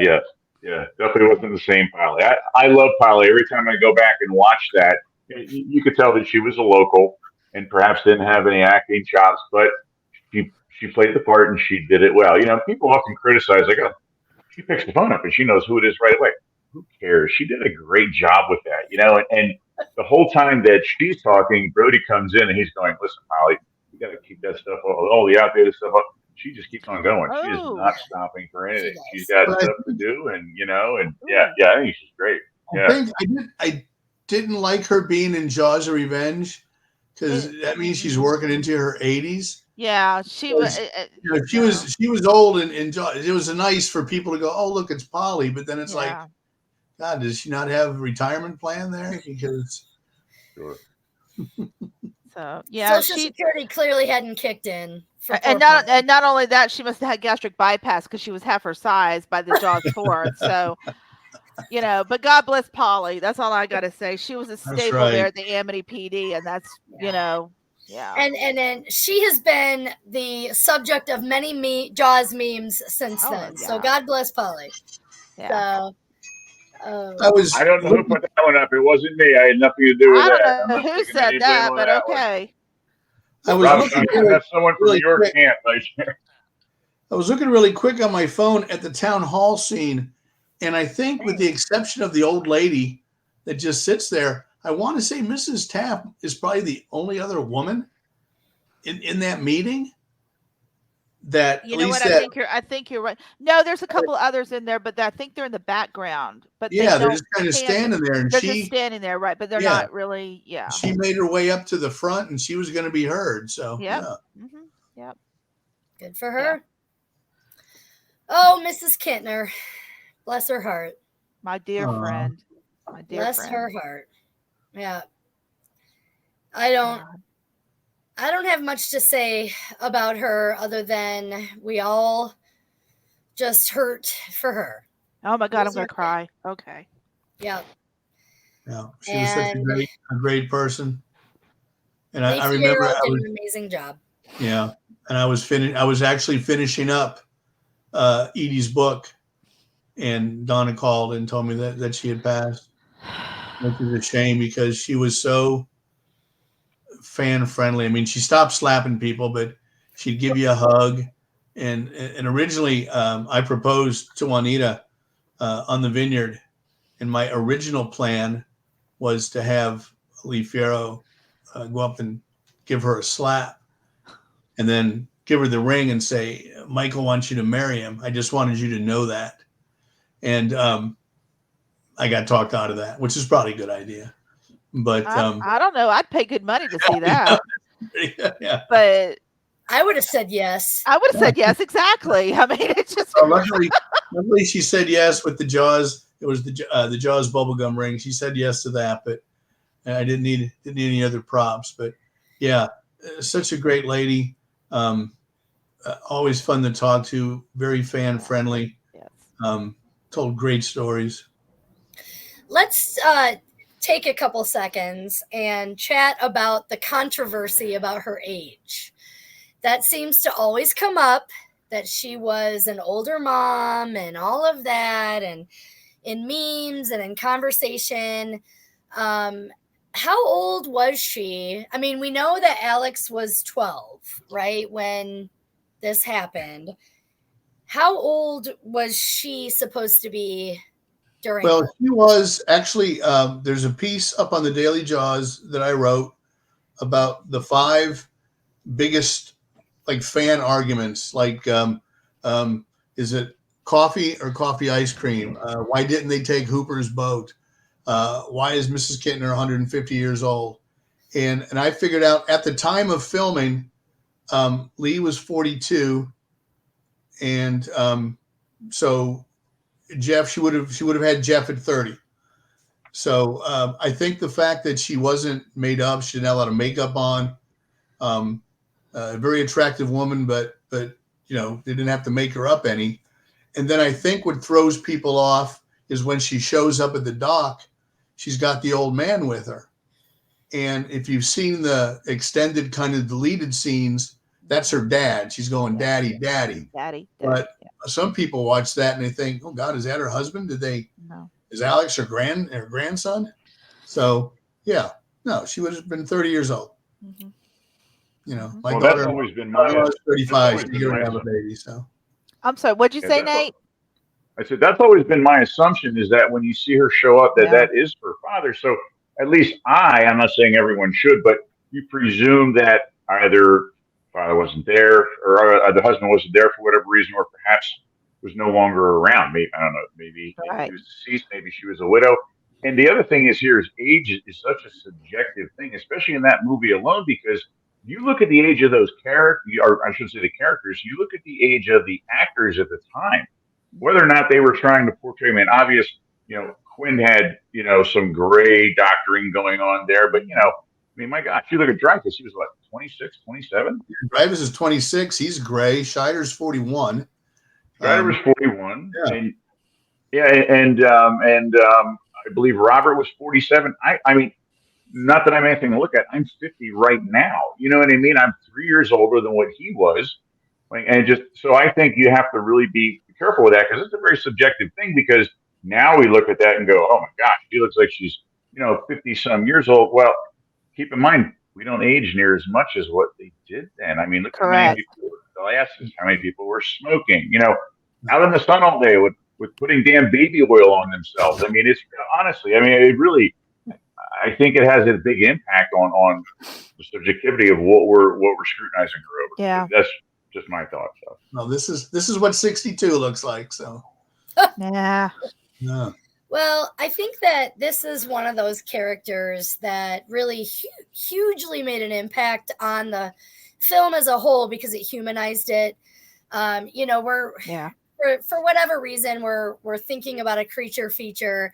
Yeah, definitely wasn't the same Polly. I love Polly. Every time I go back and watch that, you could tell that she was a local and perhaps didn't have any acting chops, but she played the part and she did it well. People often criticize, like, oh, she picks the phone up and she knows who it is right away. Who cares? She did a great job with that, and the whole time that she's talking, Brody comes in and he's going, listen, Polly, you got to keep that stuff, all the outdated stuff up. She just keeps on going. She is Oh, not stopping for She anything. does. She's got But stuff to do, and ooh. yeah, I think she's great. I Yeah, think I didn't like her being in Jaws of Revenge because that means she's working into her 80s. Yeah, she was. She was old and Jaws. It was nice for people to go, oh look, it's Polly, but then it's like, Yeah. God, does she not have a retirement plan there? Because sure. So yeah, Social Security clearly hadn't kicked in. For and poor not Polly. and not only that, she must have had gastric bypass because she was half her size by the Jaws 4. So but God bless Polly. That's all I gotta say. She was a that's staple there right. at the Amity PD, and that's Yeah. yeah. And then she has been the subject of many Jaws memes since Oh then. So yeah, God bless Polly. yeah. So I was I don't know who put that one up. It wasn't me. I had nothing to do with I don't that. I'm know not who taking said any blame that, on but that one. okay. I was Robyn, looking really, that's someone from really your quick. camp, right there. I was looking really quick on my phone at the town hall scene, and I think, with the exception of the old lady that just sits there, I want to say Mrs. Tapp is probably the only other woman in that meeting. That You at know what? least that I think you're right. No, there's a couple others in there, but I think they're in the background. But they yeah, they're don't just kind of pan. standing there, and They're just standing there, right? But they're yeah, not really. Yeah. she made her way up to the front, and she was going to be heard. So Yep. yeah, Yep. good for Yeah. her. Oh, Mrs. Kintner. Bless her heart. My dear friend. My dear Bless friend. her heart. Yeah. I don't have much to say about her other than we all just hurt for her. Oh my God, I'm Those gonna are- cry. Okay. Yeah. yeah, she was such And a great person, and Lee I remember Fierro I did was an amazing job. and I was actually finishing up Edie's book, and Donna called and told me that she had passed, which is a shame because she was so fan friendly. I mean, she stopped slapping people, but she'd give you a hug. And originally, I proposed to Juanita on the vineyard, and my original plan was to have Lee Fierro go up and give her a slap, and then give her the ring and say, "Michael wants you to marry him. I just wanted you to know that." And I got talked out of that, which is probably a good idea. But I don't know. I'd pay good money to see that. yeah. But I would have said yes. I would have said yes, exactly. I mean, it's just Luckily, she said yes with the Jaws. It was the Jaws bubblegum ring. She said yes to that, but I didn't need any other props. But yeah, such a great lady. Always fun to talk to. Very fan friendly. yes. Told great stories. Let's take a couple seconds and chat about the controversy about her age. That seems to always come up, that she was an older mom and all of that, and in memes and in conversation. How old was she? I mean, we know that Alex was 12, right, when this happened. How old was she supposed to be during? Well, she was actually. There's a piece up on the Daily Jaws that I wrote about the 5 biggest fan arguments. Is it coffee or coffee ice cream? Why didn't they take Hooper's boat? Why is Mrs. Kintner 150 years old? And I figured out at the time of filming, Lee was 42, and so Jeff, she would have had Jeff at 30. So I think the fact that she wasn't made up, she didn't have a lot of makeup on, a very attractive woman, but they didn't have to make her up any. And then I think what throws people off is when she shows up at the dock, she's got the old man with her. And if you've seen the extended kind of deleted scenes, that's her dad. She's going, daddy, daddy. Daddy. But Yeah. some people watch that and they think, oh God, is that her husband? No. Is Alex her grandson? So yeah, no, she would have been 30 years old. Mhm. You know, Mhm. my Well, daughter, that's always been my my. daughter's 35. always She's been going my to have a assumption. baby. So I'm sorry. What'd you Yeah, say, that's Nate? I said that's always been my assumption is that when you see her show up, Yeah. that is her father. So at least I'm not saying everyone should, but you presume that either father wasn't there or the husband wasn't there for whatever reason, or perhaps was no longer around. Maybe I don't know. Maybe Right. he was deceased. Maybe she was a widow. And the other thing is here is age is such a subjective thing, especially in that movie alone, because you look at the age of those characters, or I should say the characters. You look at the age of the actors at the time, whether or not they were trying to portray him. And obvious, Quinn had, some gray doctoring going on there, but I mean, my gosh, you look at Dreyfus, he was what, 26, 27? Dreyfus is 26. He's gray. Scheider's 41. Strider was 41. Yeah. And yeah, and I believe Robert was 47. I mean, not that I'm anything to look at. I'm 50 right now. You know what I mean? I'm 3 years older than what he was. Like, and just so I think you have to really be careful with that because it's a very subjective thing. Because now we look at that and go, "Oh my gosh, she looks like she's 50 some years old." Well, keep in mind we don't age near as much as what they did then. I mean, look how many Correct. people were glasses, how many people were smoking, out in the sun all day with putting damn baby oil on themselves. I mean, it's honestly, I mean, it really. I think it has a big impact on the subjectivity of what we're scrutinizing her over. Yeah. That's just my thought. So. No, this is what 62 looks like. So Yeah. yeah. Well, I think that this is one of those characters that really hugely made an impact on the film as a whole because it humanized it. We're Yeah. for whatever reason we're thinking about a creature feature,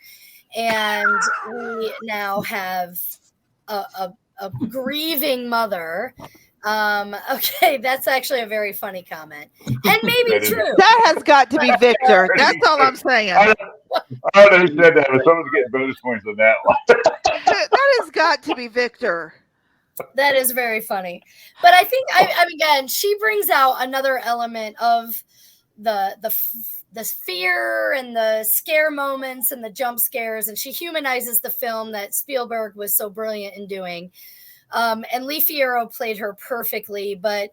and we now have a grieving mother. Okay, that's actually a very funny comment, and maybe true. That has got to be Victor. That's all I'm saying. I don't know who said that, but someone's getting bonus points on that one. That has got to be Victor. That is very funny, but I think I mean, again, she brings out another element of the fear and the scare moments and the jump scares, and she humanizes the film that Spielberg was so brilliant in doing. And Lee Fierro played her perfectly, but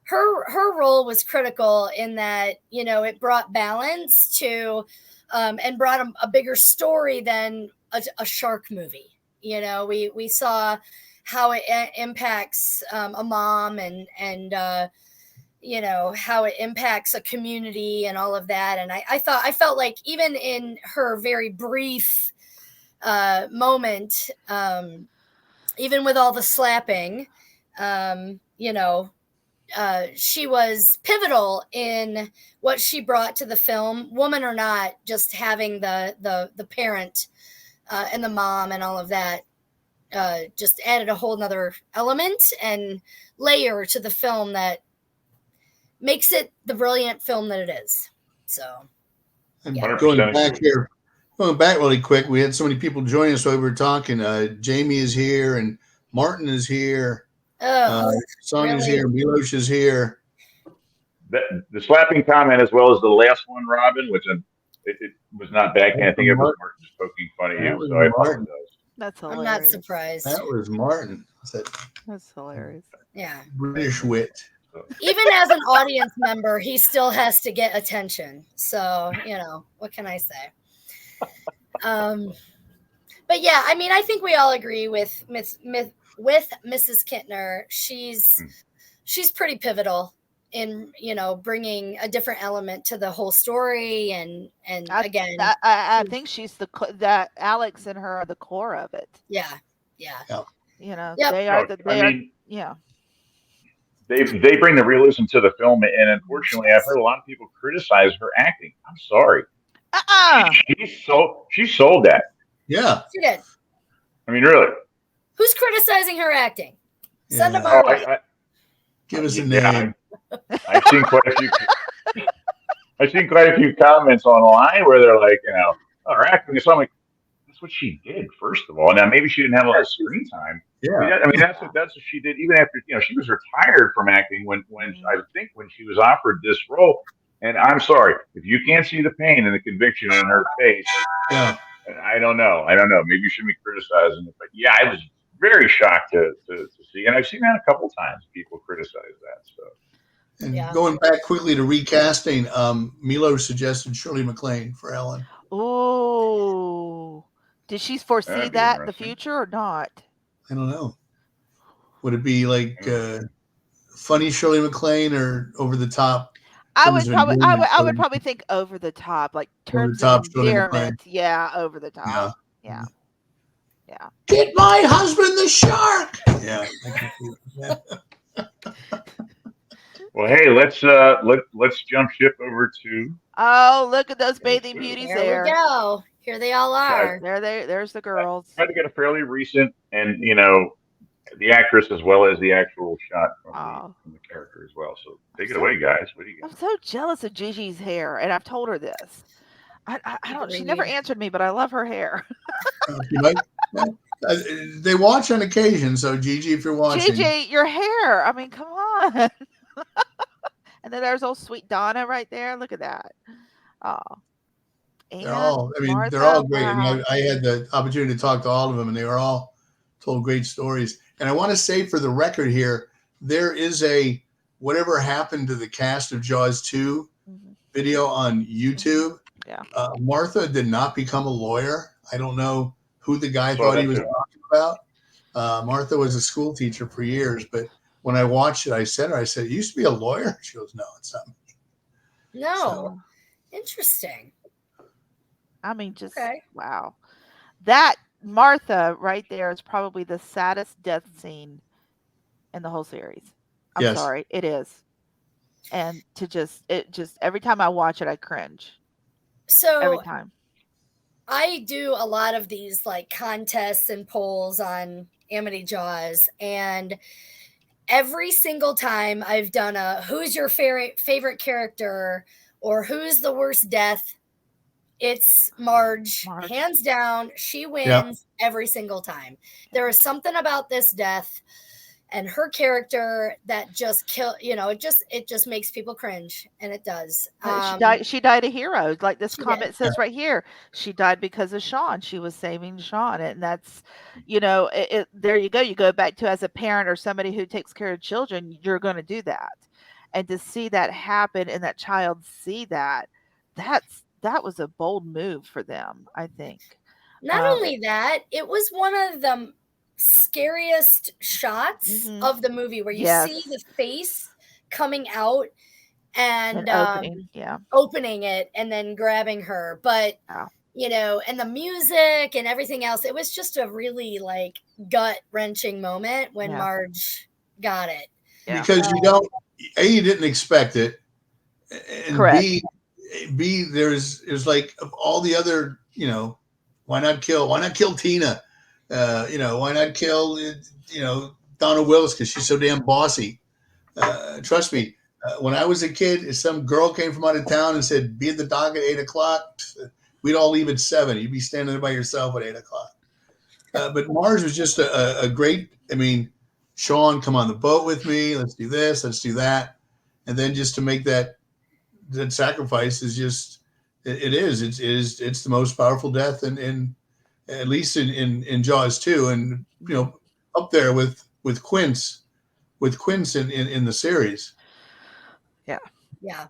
her role was critical in that it brought balance to and brought a bigger story than a shark movie. We saw how it impacts a mom and how it impacts a community and all of that. And I felt like even in her very brief moment, even with all the slapping, she was pivotal in what she brought to the film, woman or not, just having the parent and the mom and all of that just added a whole nother element and layer to the film that makes it the brilliant film that it is. So, And yeah. going back really quick, we had so many people join us while we were talking. Jamie is here, and Martin is here. Sonya's really? here. Milos is here. The slapping comment, as well as the last one, Robin, which it was not backhand. I think it was Martin just poking fun at you. So I apologize. That's hilarious. I'm not surprised. That was Martin. That's hilarious. Yeah. British wit. Even as an audience member, he still has to get attention. So, what can I say? But yeah, I mean, I think we all agree with Mrs. Kintner. She's pretty pivotal in, bringing a different element to the whole story. And again, I think she's that Alex and her are the core of it. Yeah. Yeah. Yep. They are yeah. They bring the realism to the film, and unfortunately, I've heard a lot of people criticize her acting. I'm sorry. She sold that. Yeah. She did. I mean, really. Who's criticizing her acting? Send them Yeah. our way. Give us a name. I've seen quite a few comments online where they're like, her acting is something. That's what she did, first of all. Now, maybe she didn't have a lot of screen time, Yeah. I mean, that's what she did. Even after she was retired from acting when I think when she was offered this role. And I'm sorry if you can't see the pain and the conviction in her face. Yeah. I don't know. I don't know. Maybe you shouldn't be criticizing it, but yeah, I was very shocked to see, and I've seen that a couple times. People criticize that. So And Yeah. going back quickly to recasting, Milo suggested Shirley MacLaine for Ellen. Oh, did she foresee that'd be that in the interesting. future or not? I don't know. Would it be like funny Shirley MacLaine or over the top I terms would of probably, endearment? I would probably think over the top, like Over the terms of top Shirley MacLaine. endearment. Yeah, over the top. Yeah. Yeah, yeah. Get my husband the shark. Yeah. I can see that. Well, hey, let's jump ship over to. Oh, look at those Let's bathing see. beauties There we there. go. Here they all are. There's the I girls. tried to get a fairly recent and the actress as well as the actual shot Oh, from the character as well. So take it so away, guys. What do you I'm got? so jealous of Gigi's hair, and I've told her this. I don't. She never Agreed. answered me, but I love her hair. You like, they watch on occasion. So Gigi, if you're watching, Gigi, your hair. I mean, come on. And then there's old sweet Donna right there. Look at that. Oh, they're and all. I mean, they're Martha. all great. I Wow. mean, I had the opportunity to talk to all of them, and they were all told great stories. And I want to say for the record here, there is a whatever happened to the cast of Jaws 2 Mhm. video on YouTube. Yeah. Martha did not become a lawyer. I don't know who the guy Saw thought he that was too. talking about. Martha was a school teacher for years, but when I watched it, I said, it used to be a lawyer. She goes, no, it's not. No. So, Interesting. I mean, just Okay. wow. That Martha right there is probably the saddest death scene in the whole series. I'm yes. sorry, it is. And it just every time I watch it, I cringe. Every So time. I do a lot of these like contests and polls on Amity Jaws, and every single time I've done a who's your favorite character or who's the worst death, it's Marge. Marge. Hands down, she Yeah. wins every single time. There is something about this death and her character that just it just makes people cringe, and it does. She died a hero. Like this She comment did. says right here, she died because of Sean. She was saving Sean. And that's, there you go. You go back to as a parent or somebody who takes care of children, you're going to do that. And to see that happen and that child see that was a bold move for them, I think. Not only that, it was one of the scariest shots Mhm. of the movie where you Yes. see the face coming out and opening it and then grabbing her. But Wow. Mm-hmm. and the music and everything else, it was just a really like gut wrenching moment when Yeah. Marge got it. Yeah. Because you didn't expect it, and Correct. B, there's like of all the other, why not kill Tina? Why not kill, Donna Willis because she's so damn bossy. Trust me, when I was a kid, if some girl came from out of town and said, be at the dock at 8:00, we'd all leave at 7. You'd be standing there by yourself at 8:00. But Marge was just a great, Sean, come on the boat with me. Let's do this. Let's do that. And then just to make that sacrifice is just, it's the most powerful death in at least in Jaws 2. And, up there with Quince in the series. Yeah.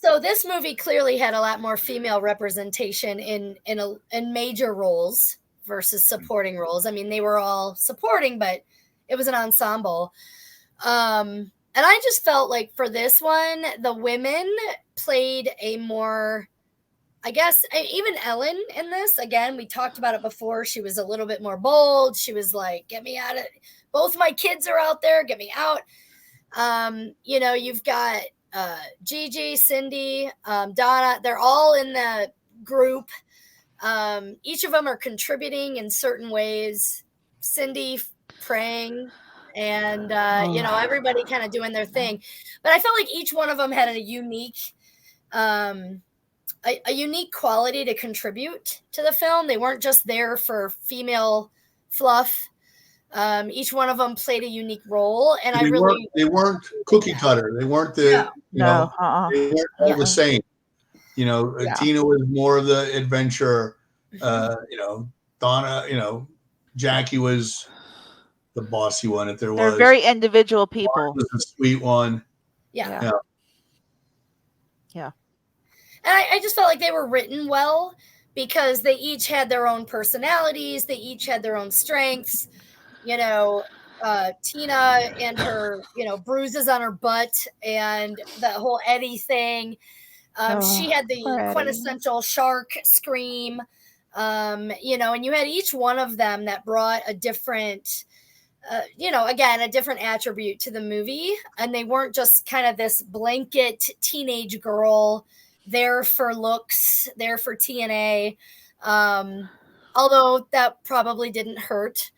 So this movie clearly had a lot more female representation in major roles versus supporting roles. I mean, they were all supporting, but it was an ensemble. And I just felt like for this one, the women played a more, I guess, even Ellen in this, again, we talked about it before. She was a little bit more bold. She was like, get me out of, both my kids are out there, get me out. You've got Gigi, Cindy, Donna, they're all in the group. Each of them are contributing in certain ways. Cindy praying and, everybody kind of doing their thing. But I felt like each one of them had a unique unique quality to contribute to the film. They weren't just there for female fluff. Each one of them played a unique role, and They weren't cookie cutter. They weren't the No. they weren't all the same. Yeah. Tina was more of the adventurer. Donna, Jackie was the bossy one if there was. They're very individual people. Mark was the sweet one. Yeah. Yeah. And I just felt like they were written well because they each had their own personalities. They each had their own strengths. Tina and her, bruises on her butt and the whole Eddie thing. She had the quintessential shark scream. And you had each one of them that brought a different, again, a different attribute to the movie. And they weren't just kind of this blanket teenage girl there for looks, there for TNA. Although that probably didn't hurt.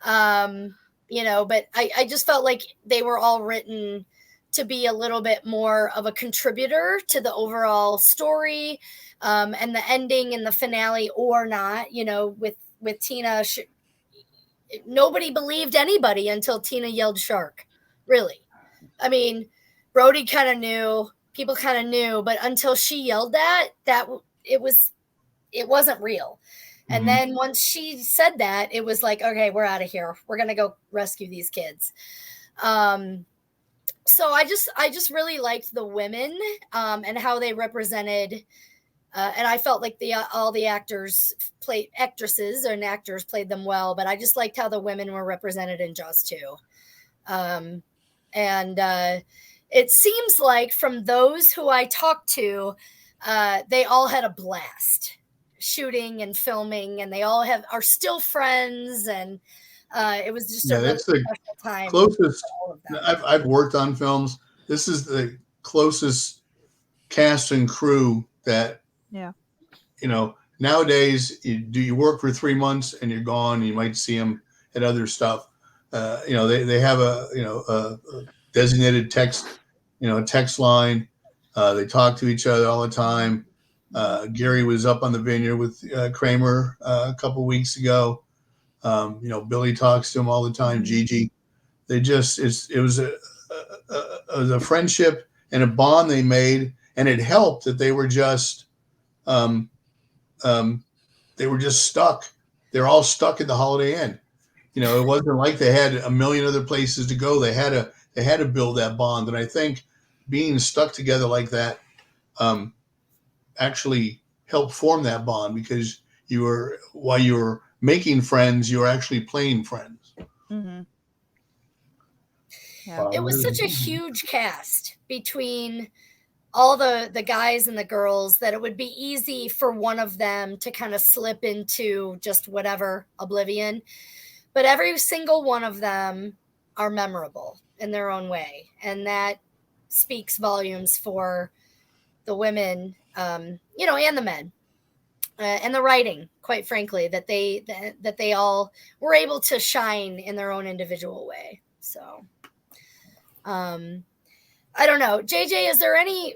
But I just felt like they were all written to be a little bit more of a contributor to the overall story, and the ending and the finale or not, with Tina. Nobody believed anybody until Tina yelled shark. Really. I mean, Brody kind of knew, people kind of knew, but until she yelled that it wasn't real. And then once she said that, it was like, okay, we're out of here. We're going to go rescue these kids. So I just really liked the women, and how they represented, and I felt like all the actresses and actors played them well, but I just liked how the women were represented in Jaws 2. It seems like from those who I talked to, they all had a blast shooting and filming, and they all are still friends, and it was just a really special time. Closest I've worked on films. This is the closest cast and crew that nowadays you work for 3 months and you're gone. You might see them at other stuff. They have a designated text line. They talk to each other all the time. Gary was up on the vineyard with Kramer a couple of weeks ago. Billy talks to him all the time. Gigi, it was a friendship and a bond they made, and it helped that they were just stuck. They're all stuck at the Holiday Inn. It wasn't like they had a million other places to go. They had to build that bond, and I think being stuck together like that actually helped form that bond, because while you were making friends, you were actually playing friends. Mm-hmm. Yeah. It was such a huge cast between all the guys and the girls that it would be easy for one of them to kind of slip into just whatever oblivion. But every single one of them are memorable in their own way. And that speaks volumes for the women, and the men, and the writing, quite frankly, that they all were able to shine in their own individual way. So, I don't know. JJ, is there any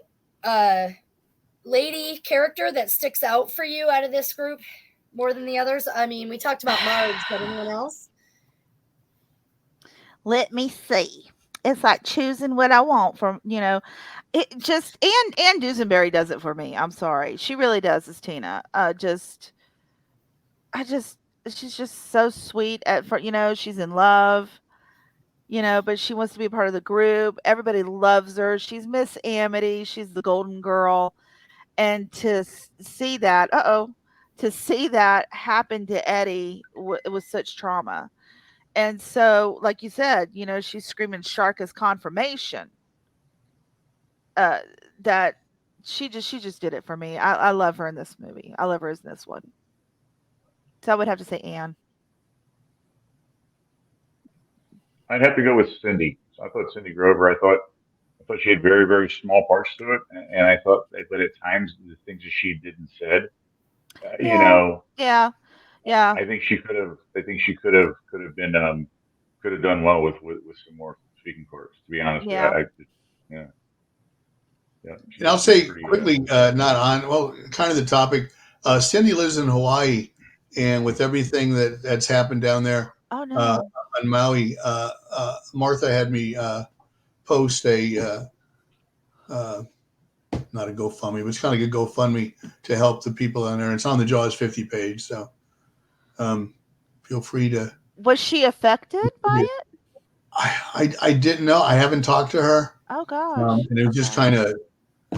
lady character that sticks out for you out of this group more than the others? I mean, we talked about Marge, but anyone else? Let me see. It's like choosing what I want from, it just, and Dusenberry does it for me. I'm sorry. She really does as Tina. She's just so sweet she's in love, but she wants to be a part of the group. Everybody loves her. She's Miss Amity. She's the golden girl. And to see that happen to Eddie, it was such trauma. And so, like you said, she's screaming shark as confirmation. That she just did it for me. I love her in this movie. I love her in this one. So I would have to say Anne. I'd have to go with Cindy. So I thought Cindy Grover. I thought she had very, very small parts to it, and I thought that at times the things that she did and said, Yeah. I think she could have. I think she could have been could have done well with some more speaking parts. To be honest, Yeah. Yeah. And I'll say quickly, not on, well, kind of the topic. Cindy lives in Hawaii, and with everything that's happened down there Oh no. on Maui, Martha had me post a not a GoFundMe, but it's kind of like a GoFundMe to help the people down there. It's on the Jaws 50 page, so feel free to. Was she affected by it? I didn't know. I haven't talked to her. Oh gosh. And it was just kind of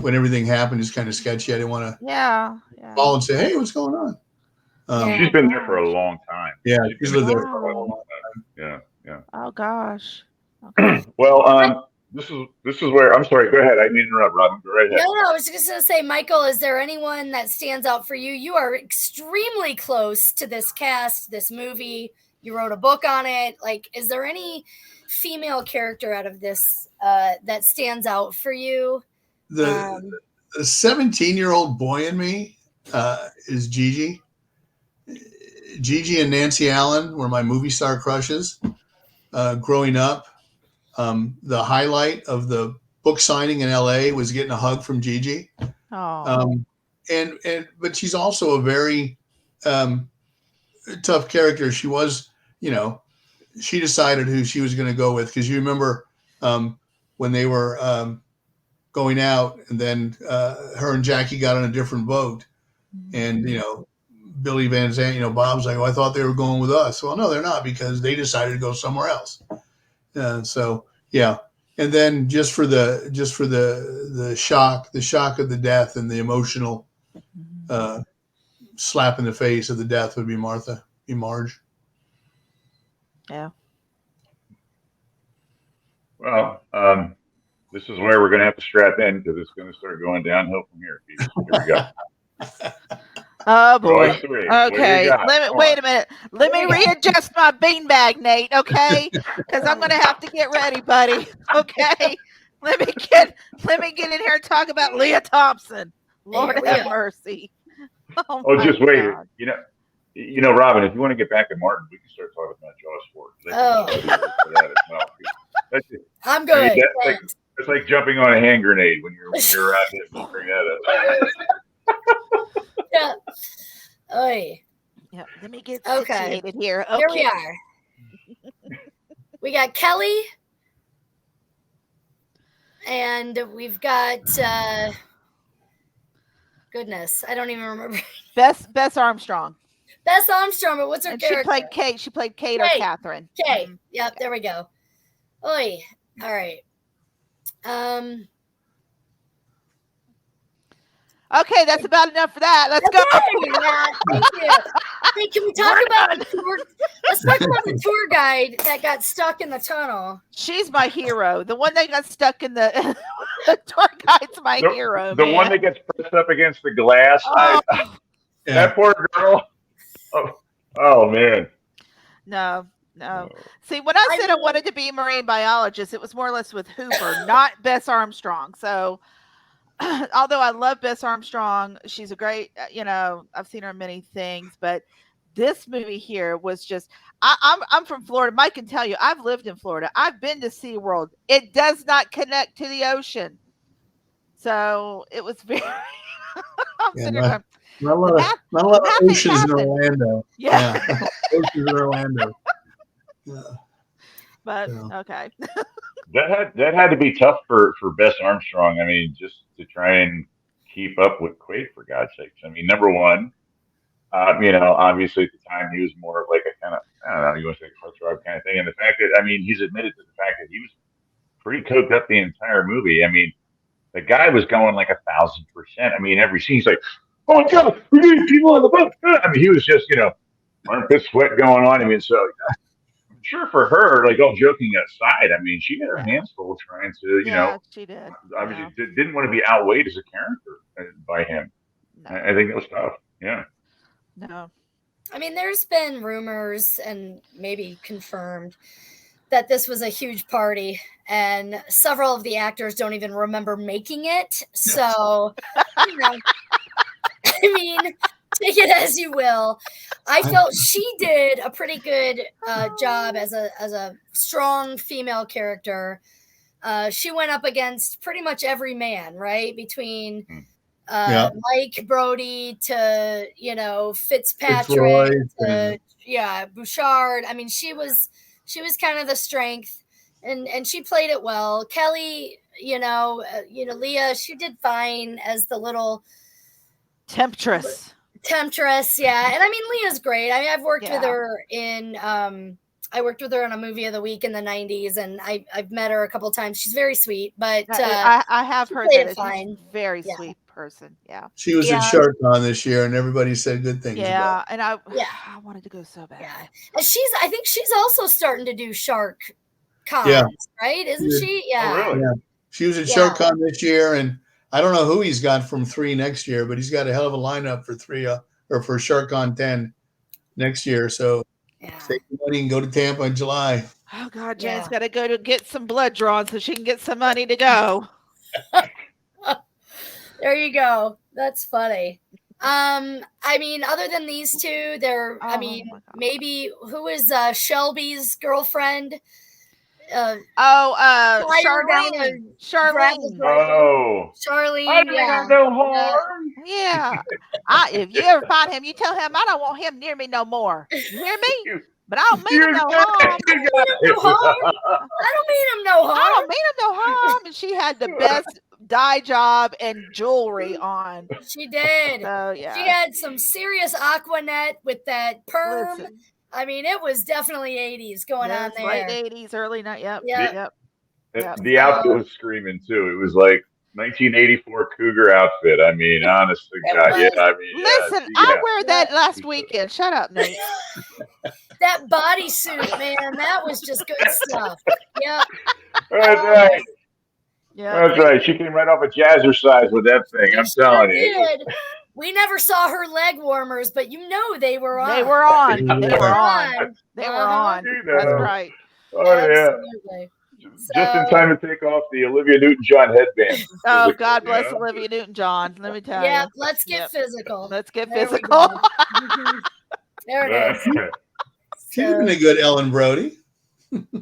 when everything happened, just kind of sketchy. I didn't want to Yeah. call and say, "Hey, what's going on?" She's been there for a long time. Yeah, She's lived been there for a long time. Yeah. Oh gosh. Okay. Well, this is where I'm sorry. Go ahead. I didn't interrupt, Robyn. Go right ahead. No, I was just going to say, Michael, is there anyone that stands out for you? You are extremely close to this cast, this movie. You wrote a book on it. Like, is there any female character out of this that stands out for you? The 17-year-old boy in me is Gigi. Gigi and Nancy Allen were my movie star crushes growing up. The highlight of the book signing in LA was getting a hug from Gigi. Oh. But she's also a very tough character. She was, she decided who she was going to go with, because you remember when they were going out, and then her and Jackie got on a different boat, and Billy Van Zandt, Bob's like, "Oh, I thought they were going with us." Well, no, they're not, because they decided to go somewhere else. So yeah, and then just for the shock of the death and the emotional slap in the face of the death would be Marge. Yeah. Well, this is where we're going to have to strap in, because it's going to start going downhill from here. Here we go. Oh boy. Okay. Wait a minute. Let me readjust my beanbag, Nate. Okay, because I'm gonna have to get ready, buddy. Okay. Let me get in here and talk about Leah Thompson. Lord have mercy. Oh, just wait. God. You know, Robyn, if you want to get back to Martin, we can start talking about Jaws 4. I'm good. I mean, it's like jumping on a hand grenade when you're out there figuring that out. Yeah. Oy. Yeah. Let me get situated here. Okay. Here we are. We got Kelly, and we've got goodness, I don't even remember. Bess Armstrong. Bess Armstrong, but what's her character? She played Kate or Catherine. Kate. Mm-hmm. Yep, there we go. Oy. All right. Okay, that's about enough for that. Let's go. Thank you. Hey, can we talk about the tour? Let's talk about the tour guide that got stuck in the tunnel. She's my hero. The one that got stuck in the tour guide's my hero. The one that gets pressed up against the glass. That poor girl. Oh man. No. See, when I said I wanted to be a marine biologist, it was more or less with Hooper, not Bess Armstrong. So, although I love Bess Armstrong, she's a great, I've seen her in many things, but this movie here was just, I'm from Florida. Mike can tell you, I've lived in Florida. I've been to SeaWorld. It does not connect to the ocean. So it was very, not a lot of oceans in Orlando. Yeah. Oceans in Orlando. Yeah. But okay. That had to be tough for Bess Armstrong. I mean, just to try and keep up with Quake, for God's sakes. I mean, number one, obviously at the time he was more of like a kind of, I don't know, you want to say heartthrob kind of thing. And the fact that, I mean, he's admitted to the fact that he was pretty coked up the entire movie. I mean, the guy was going like 1,000%. I mean, every scene he's like, "Oh my God, we need people on the boat." I mean, he was just, armpit sweat going on. I mean, so I'm sure for her, like, all joking aside, I mean, she had her hands full trying to, she did. Obviously didn't want to be outweighed as a character by him. No. I think that was tough. Yeah. No. I mean, there's been rumors and maybe confirmed that this was a huge party, and several of the actors don't even remember making it. So, I mean, take it as you will. I felt she did a pretty good job as a strong female character. She went up against pretty much every man, right? Between Yeah. Mike Brody to, Fitzpatrick Fitzroy to, Bouchard. I mean, she was kind of the strength, and she played it well. Kelly, Leah, she did fine as the little Temptress. Yeah. And I mean, Leah's great. I mean, I've worked with Yeah. her in I worked with her on a movie of the week in the 90s, and I've met her a couple of times. She's very sweet, but I have she heard played that it fine. she's a very Yeah. sweet person. Yeah. She was Yeah. at SharkCon this year, and everybody said good things about Yeah, her. and I Yeah. wanted to go so bad. Yeah. And I think she's also starting to do Shark cons, Yeah. right? Isn't Yeah. she? Yeah. Oh, really? Yeah. She was at Yeah. SharkCon this year, and I don't know who he's got from 3 next year, but he's got a hell of a lineup for 3 or for SharkCon 10 next year. So Yeah. take the money and go to Tampa in July. Oh God, Jane's Yeah. got to go to get some blood drawn so she can get some money to go. There you go. That's funny. I mean, other than these two, Oh, my God. maybe who is Shelby's girlfriend? Charlene. Charlene. Oh, I Charlene, didn't yeah. have no harm. Yeah. If you ever find him, you tell him I don't want him near me no more. You hear me? You- But I don't mean him no harm. I don't mean him no I harm. don't mean him no harm. And she had the best dye job and jewelry on. She did. So yeah. She had some serious Aquanet with that perm. Listen, I mean, it was definitely 80s going on yes, there. late 80s, early night. Yep. Yep. Yep. The outfit was screaming too. It was like 1984 Cougar outfit. I mean, honest to It God, was. yeah. I mean, Listen, I wear that last weekend. Shut up, Nate. That bodysuit, man, that was just good stuff. Yep. That's right. Yeah. That's right. She came right off a jazzercise with that thing. I'm telling you. Did. We never saw her leg warmers, but they were on. They were on. They They were were on. They were on. You That's know. right. Oh Absolutely. yeah. Just in time to take off the Olivia Newton-John headband. Oh, Physical, God bless you know? Olivia Newton-John. Let me tell Yeah, you. let's get physical. Let's get There we physical. go. There it is. She'd have been a good Ellen Brody.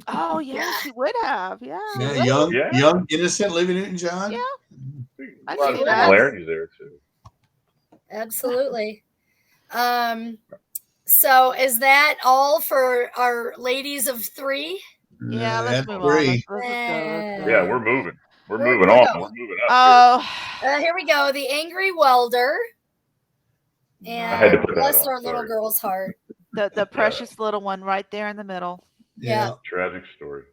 Oh, yeah, she would have. Yeah. Yeah, young, innocent Olivia Newton-John. Yeah. A I lot of see that. similarities there too. Absolutely. So is that all for our ladies of 3? Yeah, let's That's move 3. on. Let's go. Yeah, we're moving. We're Where'd moving we on. go? We're moving up. Oh, Here we go. The Angry Welder. And I had to put that bless on, our little sorry. girl's heart. the precious little one right there in the middle. Yeah. Tragic story.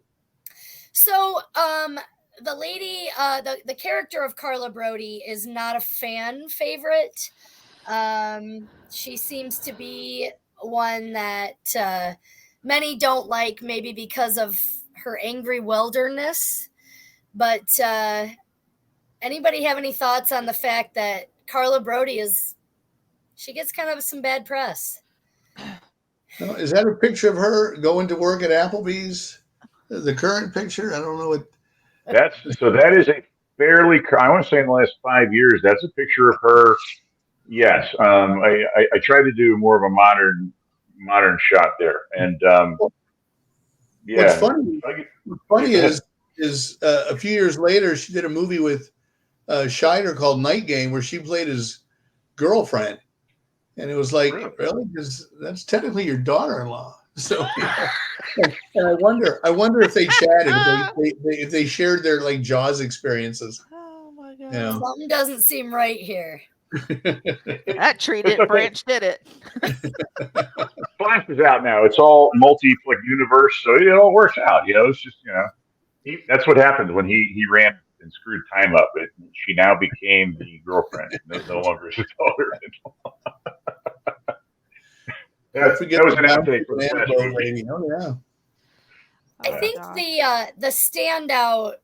So, the lady, the character of Carla Brody is not a fan favorite. She seems to be one that many don't like, maybe because of her angry wilderness. But anybody have any thoughts on the fact that Carla Brody she gets kind of some bad press? Is that a picture of her going to work at Applebee's? The current picture? I don't know what. That is a fairly, I want to say in the last 5 years, that's a picture of her. Yes. I tried to do more of a modern shot there. And yeah. What's funny is a few years later, she did a movie with Scheider called Night Game, where she played his girlfriend. And it was like, really? Because that's technically your daughter-in-law. So, and I wonder if they chatted, if they shared their like Jaws experiences. Oh my God. You know? Something doesn't seem right here. That tree didn't branch, did it? Flash is out now. It's all universe, so it all works out. It's just that's what happened when he ran and screwed time up. She now became the girlfriend, no longer his daughter. That was an outtake from the Flash movie. Oh yeah. I think the standout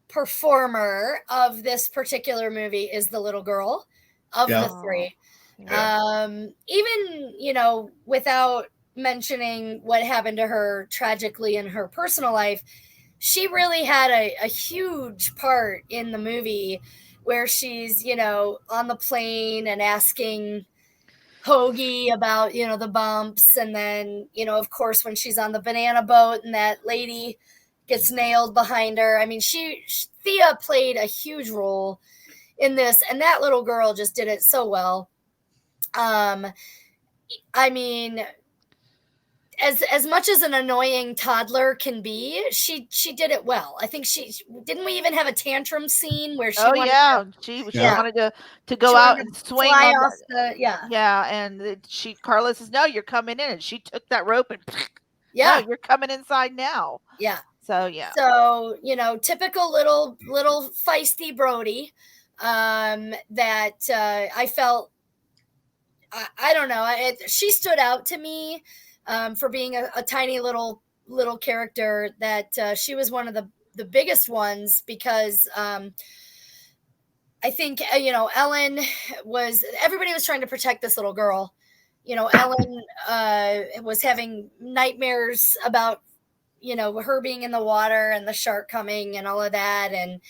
performer of this particular movie is the little girl of the 3. Yeah. Even, without mentioning what happened to her tragically in her personal life, she really had a huge part in the movie where she's, on the plane and asking Hoagie about, the bumps. And then, of course, when she's on the banana boat and that lady gets nailed behind her. I mean, Thea played a huge role in this, and that little girl just did it so well. I mean, as much as an annoying toddler can be, she did it well. I think didn't we even have a tantrum scene where she wanted she Yeah. wanted to go she out wanted and to swing fly on off the the and Carla says, "No, you're coming in," and she took that rope and yeah no, you're coming inside now. yeah. So yeah, So, typical little feisty Brody, that I felt, I don't know, she stood out to me, for being a tiny little character. That she was one of the biggest ones, because I think Ellen everybody was trying to protect this little girl. Ellen was having nightmares about her being in the water and the shark coming and all of that. And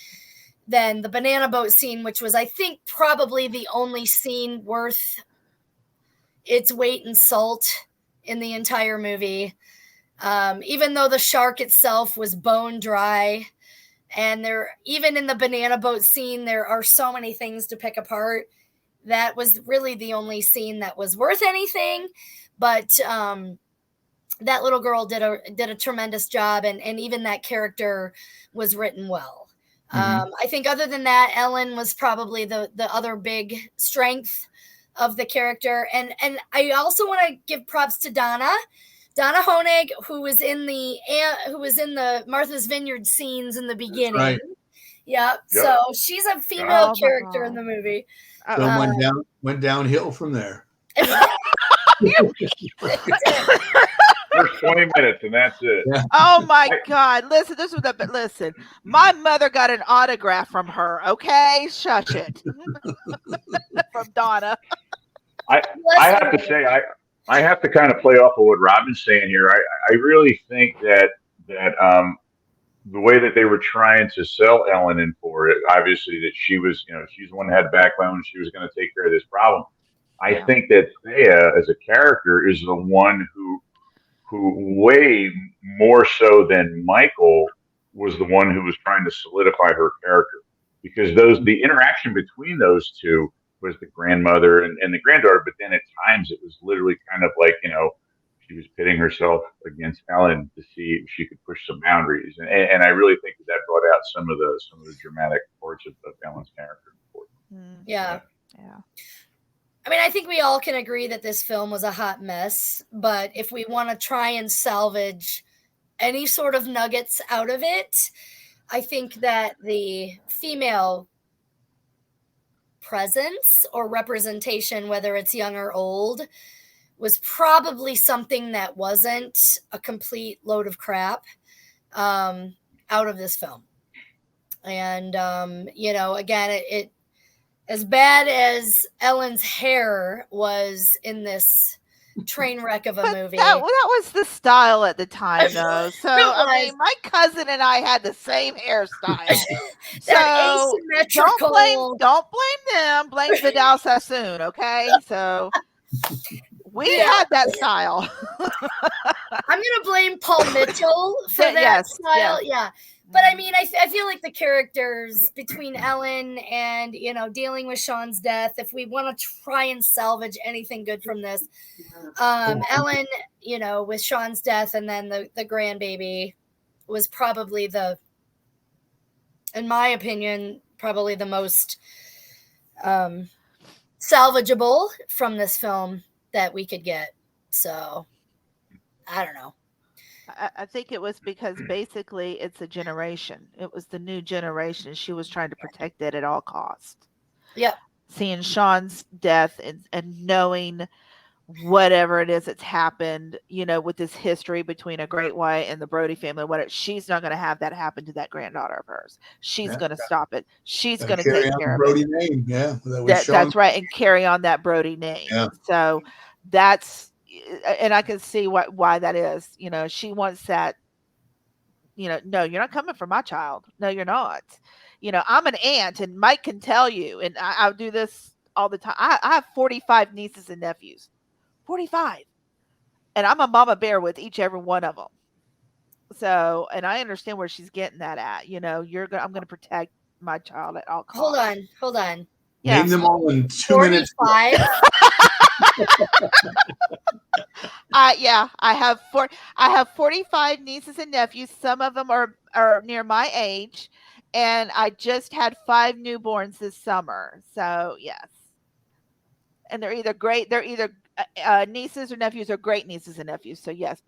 then the banana boat scene, which was, I think, probably the only scene worth its weight in salt in the entire movie. Even though the shark itself was bone dry, and even in the banana boat scene, there are so many things to pick apart. That was really the only scene that was worth anything. But that little girl did a tremendous job, and even that character was written well. I think other than that, Ellen was probably the other big strength of the character. And I also want to give props to Donna Honig, who was in the Martha's Vineyard scenes in the beginning. Right. Yeah. Yep. So she's a female Oh my character in God. the movie. So went downhill from there. First 20 minutes, and that's it. Yeah. Oh my God! Listen, listen. My mother got an autograph from her. Okay, shush it. From Donna. I have to say, I have to kind of play off of what Robyn's saying here. I really think that the way that they were trying to sell Ellen in for it, obviously that she was, she's the one that had backbone, she was going to take care of this problem. I think that Thea as a character is the one who way more so than Michael was the one who was trying to solidify her character, because the interaction between those two was the grandmother and the granddaughter, but then at times it was literally kind of like, she was pitting herself against Ellen to see if she could push some boundaries, and I really think that brought out some of the dramatic parts of Ellen's character. Yeah. Yeah. I mean, I think we all can agree that this film was a hot mess, but if we want to try and salvage any sort of nuggets out of it, I think that the female presence or representation, whether it's young or old, was probably something that wasn't a complete load of crap out of this film. And, again, it as bad as Ellen's hair was in this train wreck of a movie. That was the style at the time, though. So I mean, my cousin and I had the same hairstyle. So asymmetrical. don't blame them. Blame Vidal Sassoon, okay? So we had that style. I'm gonna blame Paul Mitchell for that style. Yeah. But I mean, I feel like the characters between Ellen and, dealing with Sean's death, if we want to try and salvage anything good from this, Ellen, with Sean's death and then the grandbaby was probably in my opinion, probably the most salvageable from this film that we could get. So, I don't know. I think it was because basically it's a generation. It was the new generation. She was trying to protect it at all costs. Yep. Seeing Sean's death and knowing whatever it is that's happened, with this history between a Great White and the Brody family, whatever, she's not going to have that happen to that granddaughter of hers. She's going to stop it. She's going to take care of Brody it. Name. Yeah, that's right, and carry on that Brody name. Yeah. So and I can see why that is. She wants that. No, you're not coming for my child. No, you're not. I'm an aunt, and Mike can tell you, and I'll do this all the time. I have 45 nieces and nephews, 45, and I'm a mama bear with every one of them. So, and I understand where she's getting that at. I'm going to protect my child at all costs. Hold on. Yeah. Name them all in 2 minutes. 45. I have 45 nieces and nephews. Some of them are near my age, and I just had 5 newborns this summer. So yes, and they're either nieces or nephews, or great nieces and nephews. So yes,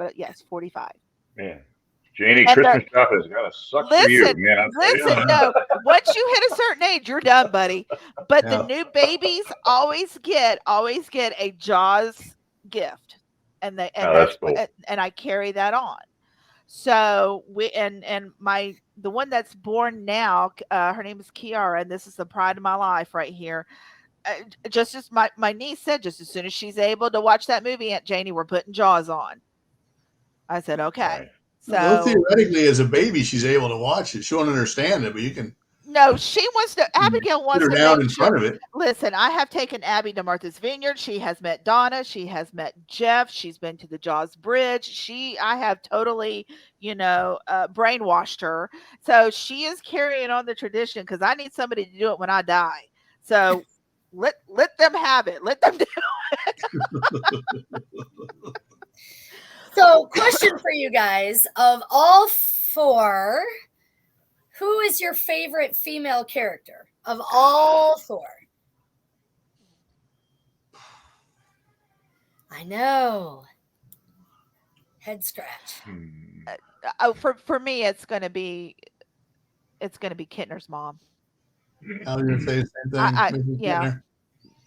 45. Man, Janie, And Christmas stuff has got to suck for you, man. I'll tell you. listen, no. Once you hit a certain age, you're done, buddy. But the Yeah. new babies always get a Jaws gift, and that's cool. and I carry that on. So the one that's born now, her name is Kiara, and this is the pride of my life right here. Just as my niece said, just as soon as she's able to watch that movie, Aunt Janie, we're putting Jaws on. I said, okay. Right. So Well, theoretically, as a baby, she's able to watch it. She won't understand it, but you can. No, she wants to. Abigail wants Sit her to down make in sure. front of it. Listen, I have taken Abby to Martha's Vineyard. She has met Donna. She has met Jeff. She's been to the Jaws Bridge. I have totally, brainwashed her. So she is carrying on the tradition because I need somebody to do it when I die. So let them have it. Let them do it. So, question for you guys: of all 4, who is your favorite female character of all 4? I know. Head scratch. For me, it's gonna be Kittner's mom. I was going to say the same thing. Yeah.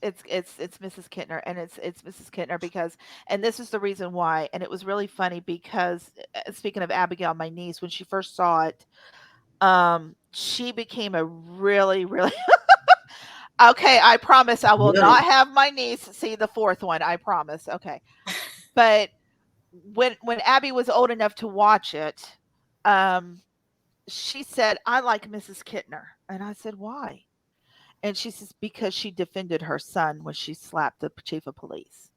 It's Mrs. Kittner, and it's Mrs. Kittner because, and this is the reason why, and it was really funny because speaking of Abigail, my niece, when she first saw it, she became a really, really okay. I promise I will not have my niece see the 4th one. I promise. Okay, but when Abby was old enough to watch it, she said, "I like Mrs. Kittner," and I said, "Why?" And she says, because she defended her son when she slapped the chief of police.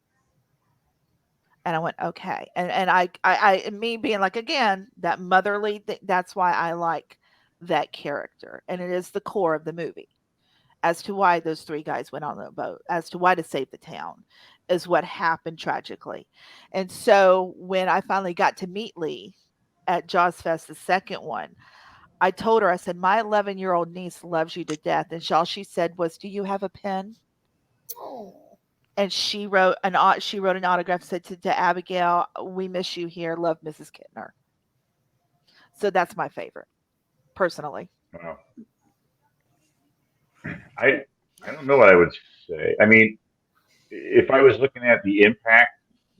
And I went, okay. And I me being like, again, that motherly thing, that's why I like that character. And it is the core of the movie as to why those 3 guys went on the boat, as to why to save the town is what happened tragically. And so when I finally got to meet Lee at Jaws Fest, the second one, I told her, I said, my 11-year-old niece loves you to death. And all she said was, do you have a pen? Oh. And she wrote an autograph, said to Abigail, we miss you here. Love, Mrs. Kittner. So that's my favorite, personally. Wow. I don't know what I would say. I mean, if I was looking at the impact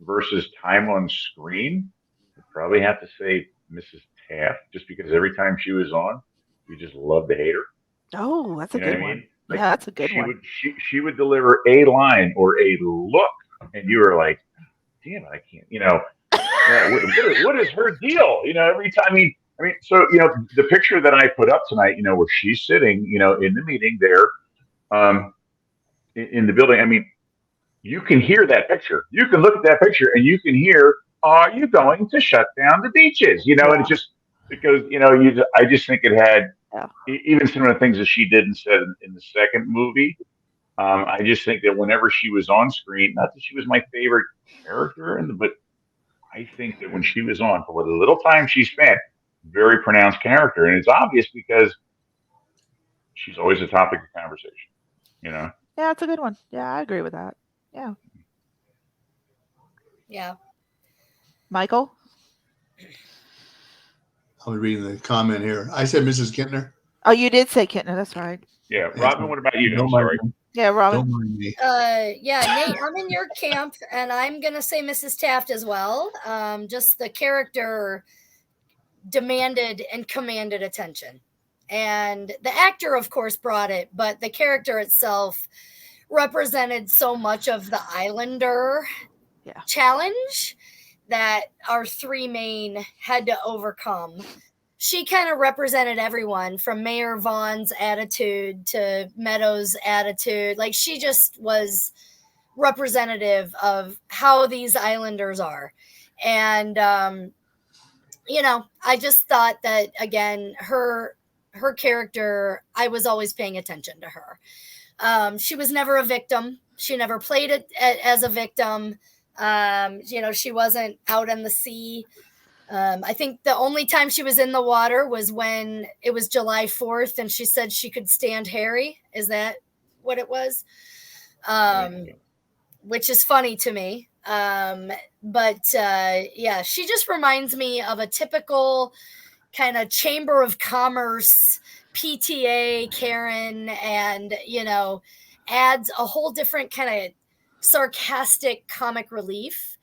versus time on screen, I'd probably have to say Mrs. Taft, just because every time she was on, you just loved to hate her. Oh, that's a good one. Like, yeah, that's a good one. She would deliver a line or a look, and you were like, damn it, I can't, what is her deal? Every time, I mean, so, the picture that I put up tonight, where she's sitting, in the meeting there, in the building, I mean, you can hear that picture. You can look at that picture and you can hear, are you going to shut down the beaches? And it's just because, I just think it had, even some of the things that she did and said in the second movie. I just think that whenever she was on screen, not that she was my favorite character, but I think that when she was on, for the little time she spent, very pronounced character. And it's obvious because she's always a topic of conversation, Yeah, that's a good one. Yeah, I agree with that. Yeah. Yeah. Michael? I'll be reading the comment here. I said Mrs. Kittner. Oh, you did say Kittner. That's right. Yeah. Robyn, what about you? Don't I'm sorry. Yeah, Robyn. Don't mind me. Yeah, Nate, I'm in your camp, and I'm going to say Mrs. Taft as well. Just the character demanded and commanded attention. And the actor, of course, brought it, but the character itself represented so much of the Islander challenge that our 3 main had to overcome. She kind of represented everyone from Mayor Vaughn's attitude to Meadows' attitude. Like, she just was representative of how these Islanders are. And, I just thought that, again, her her character, I was always paying attention to her. She was never a victim. She never played it as a victim. She wasn't out on the sea. I think the only time she was in the water was when it was July 4th and she said she could stand Harry. Is that what it was? Which is funny to me. Yeah, she just reminds me of a typical kind of Chamber of Commerce PTA Karen, and adds a whole different kind of sarcastic comic relief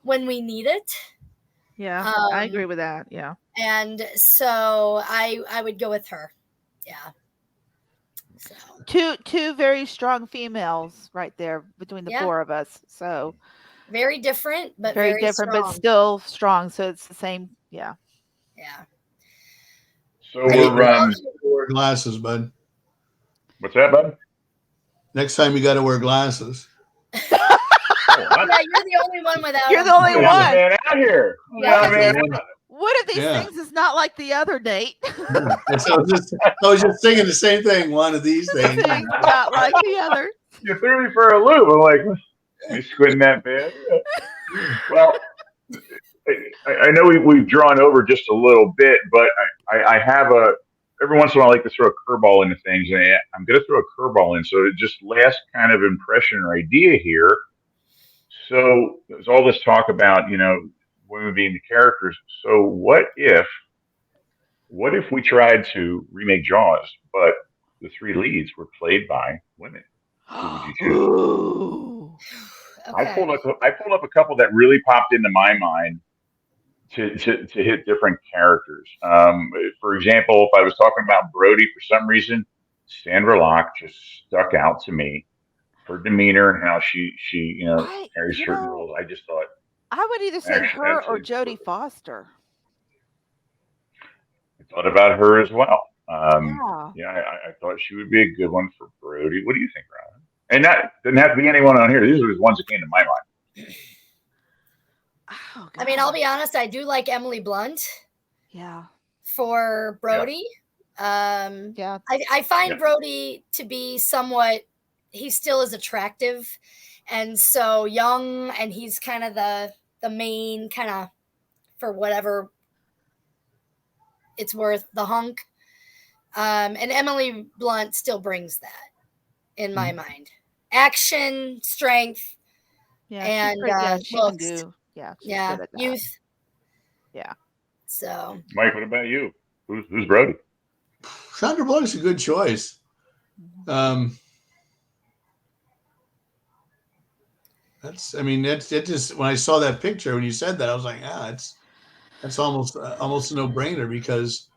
when we need it. Yeah, I agree with that. Yeah. And so I would go with her. Yeah. So Two very strong females right there between the four of us. So very different, but very different, strong. but still strong. So it's the same. Yeah. Yeah. So we're wear glasses, bud. What's that, bud? Next time you got to wear glasses. Yeah, you're the only one without. You're the only one man out here. One of these things is not like the other, Nate. I was just thinking the same thing. One of these things not like the other. You threw me for a loop. I'm like, you squinting that bad? Well, I know we've drawn over just a little bit, but I have every once in a while I like to throw a curveball into things, and I'm going to throw a curveball in. So just last kind of impression or idea here. So there's all this talk about, women being the characters. So what if we tried to remake Jaws, but the three leads were played by women? Who would you choose? Okay. I pulled up a couple that really popped into my mind to hit different characters. For example, if I was talking about Brody, for some reason, Sandra Locke just stuck out to me. Her demeanor and how she carries certain roles. I just thought I would either say her or Jodie Foster. I thought about her as well. I thought she would be a good one for Brody. What do you think, Robyn? And that didn't have to be anyone on here. These are the ones that came to my mind. Oh, I mean, I'll be honest. I do like Emily Blunt. Yeah. For Brody. Yeah. I find Brody to be somewhat. He still is attractive and so young, and he's kind of the main kind of, for whatever it's worth, the hunk. And Emily Blunt still brings that in my mind. Action, strength, and looks. Youth. Yeah. So, Mike, what about you? Who's Brody? Sandra Bullock's a good choice. That's just when I saw that picture, when you said that, I was like, that's almost a no-brainer, because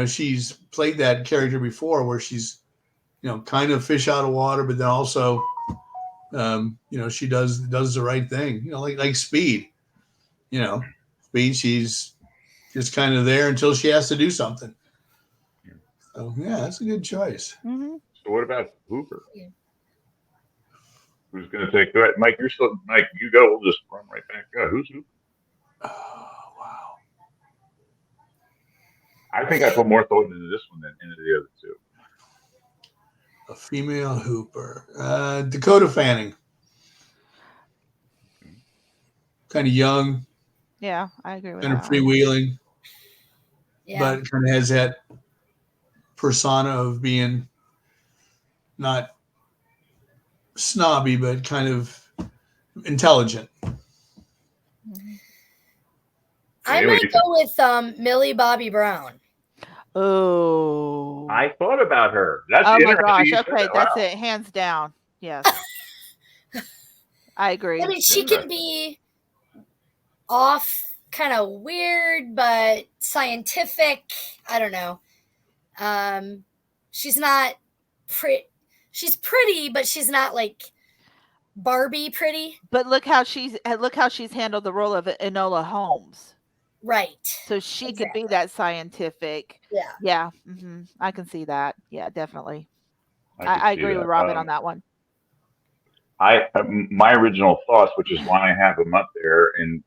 she's played that character before where she's kind of fish out of water, but then also she does the right thing, like Speed. Speed, she's just kind of there until she has to do something. So that's a good choice. Mm-hmm. So what about Hooper? Who's going to take that? Mike, Mike, you go. We'll just run right back. Who's Hooper? Oh, wow. I think I put more thought into this one than into the other two. A female Hooper. Dakota Fanning. Kind of young. Yeah, I agree with that. Kind of freewheeling. Yeah. But kind of has that persona of being not snobby, but kind of intelligent. I might go with Millie Bobby Brown. Oh, I thought about her. That's my gosh. Okay, that's it. Hands down. Yes. I agree. I mean, she can be off, kind of weird, but scientific. I don't know. She's not pretty. She's pretty, but she's not like Barbie pretty. But look how she's handled the role of Enola Holmes. Right. So she could be that scientific. Yeah. Yeah. Mm-hmm. I can see that. Yeah, definitely. I agree with Robyn on that one. My original thoughts, which is why I have them up there, and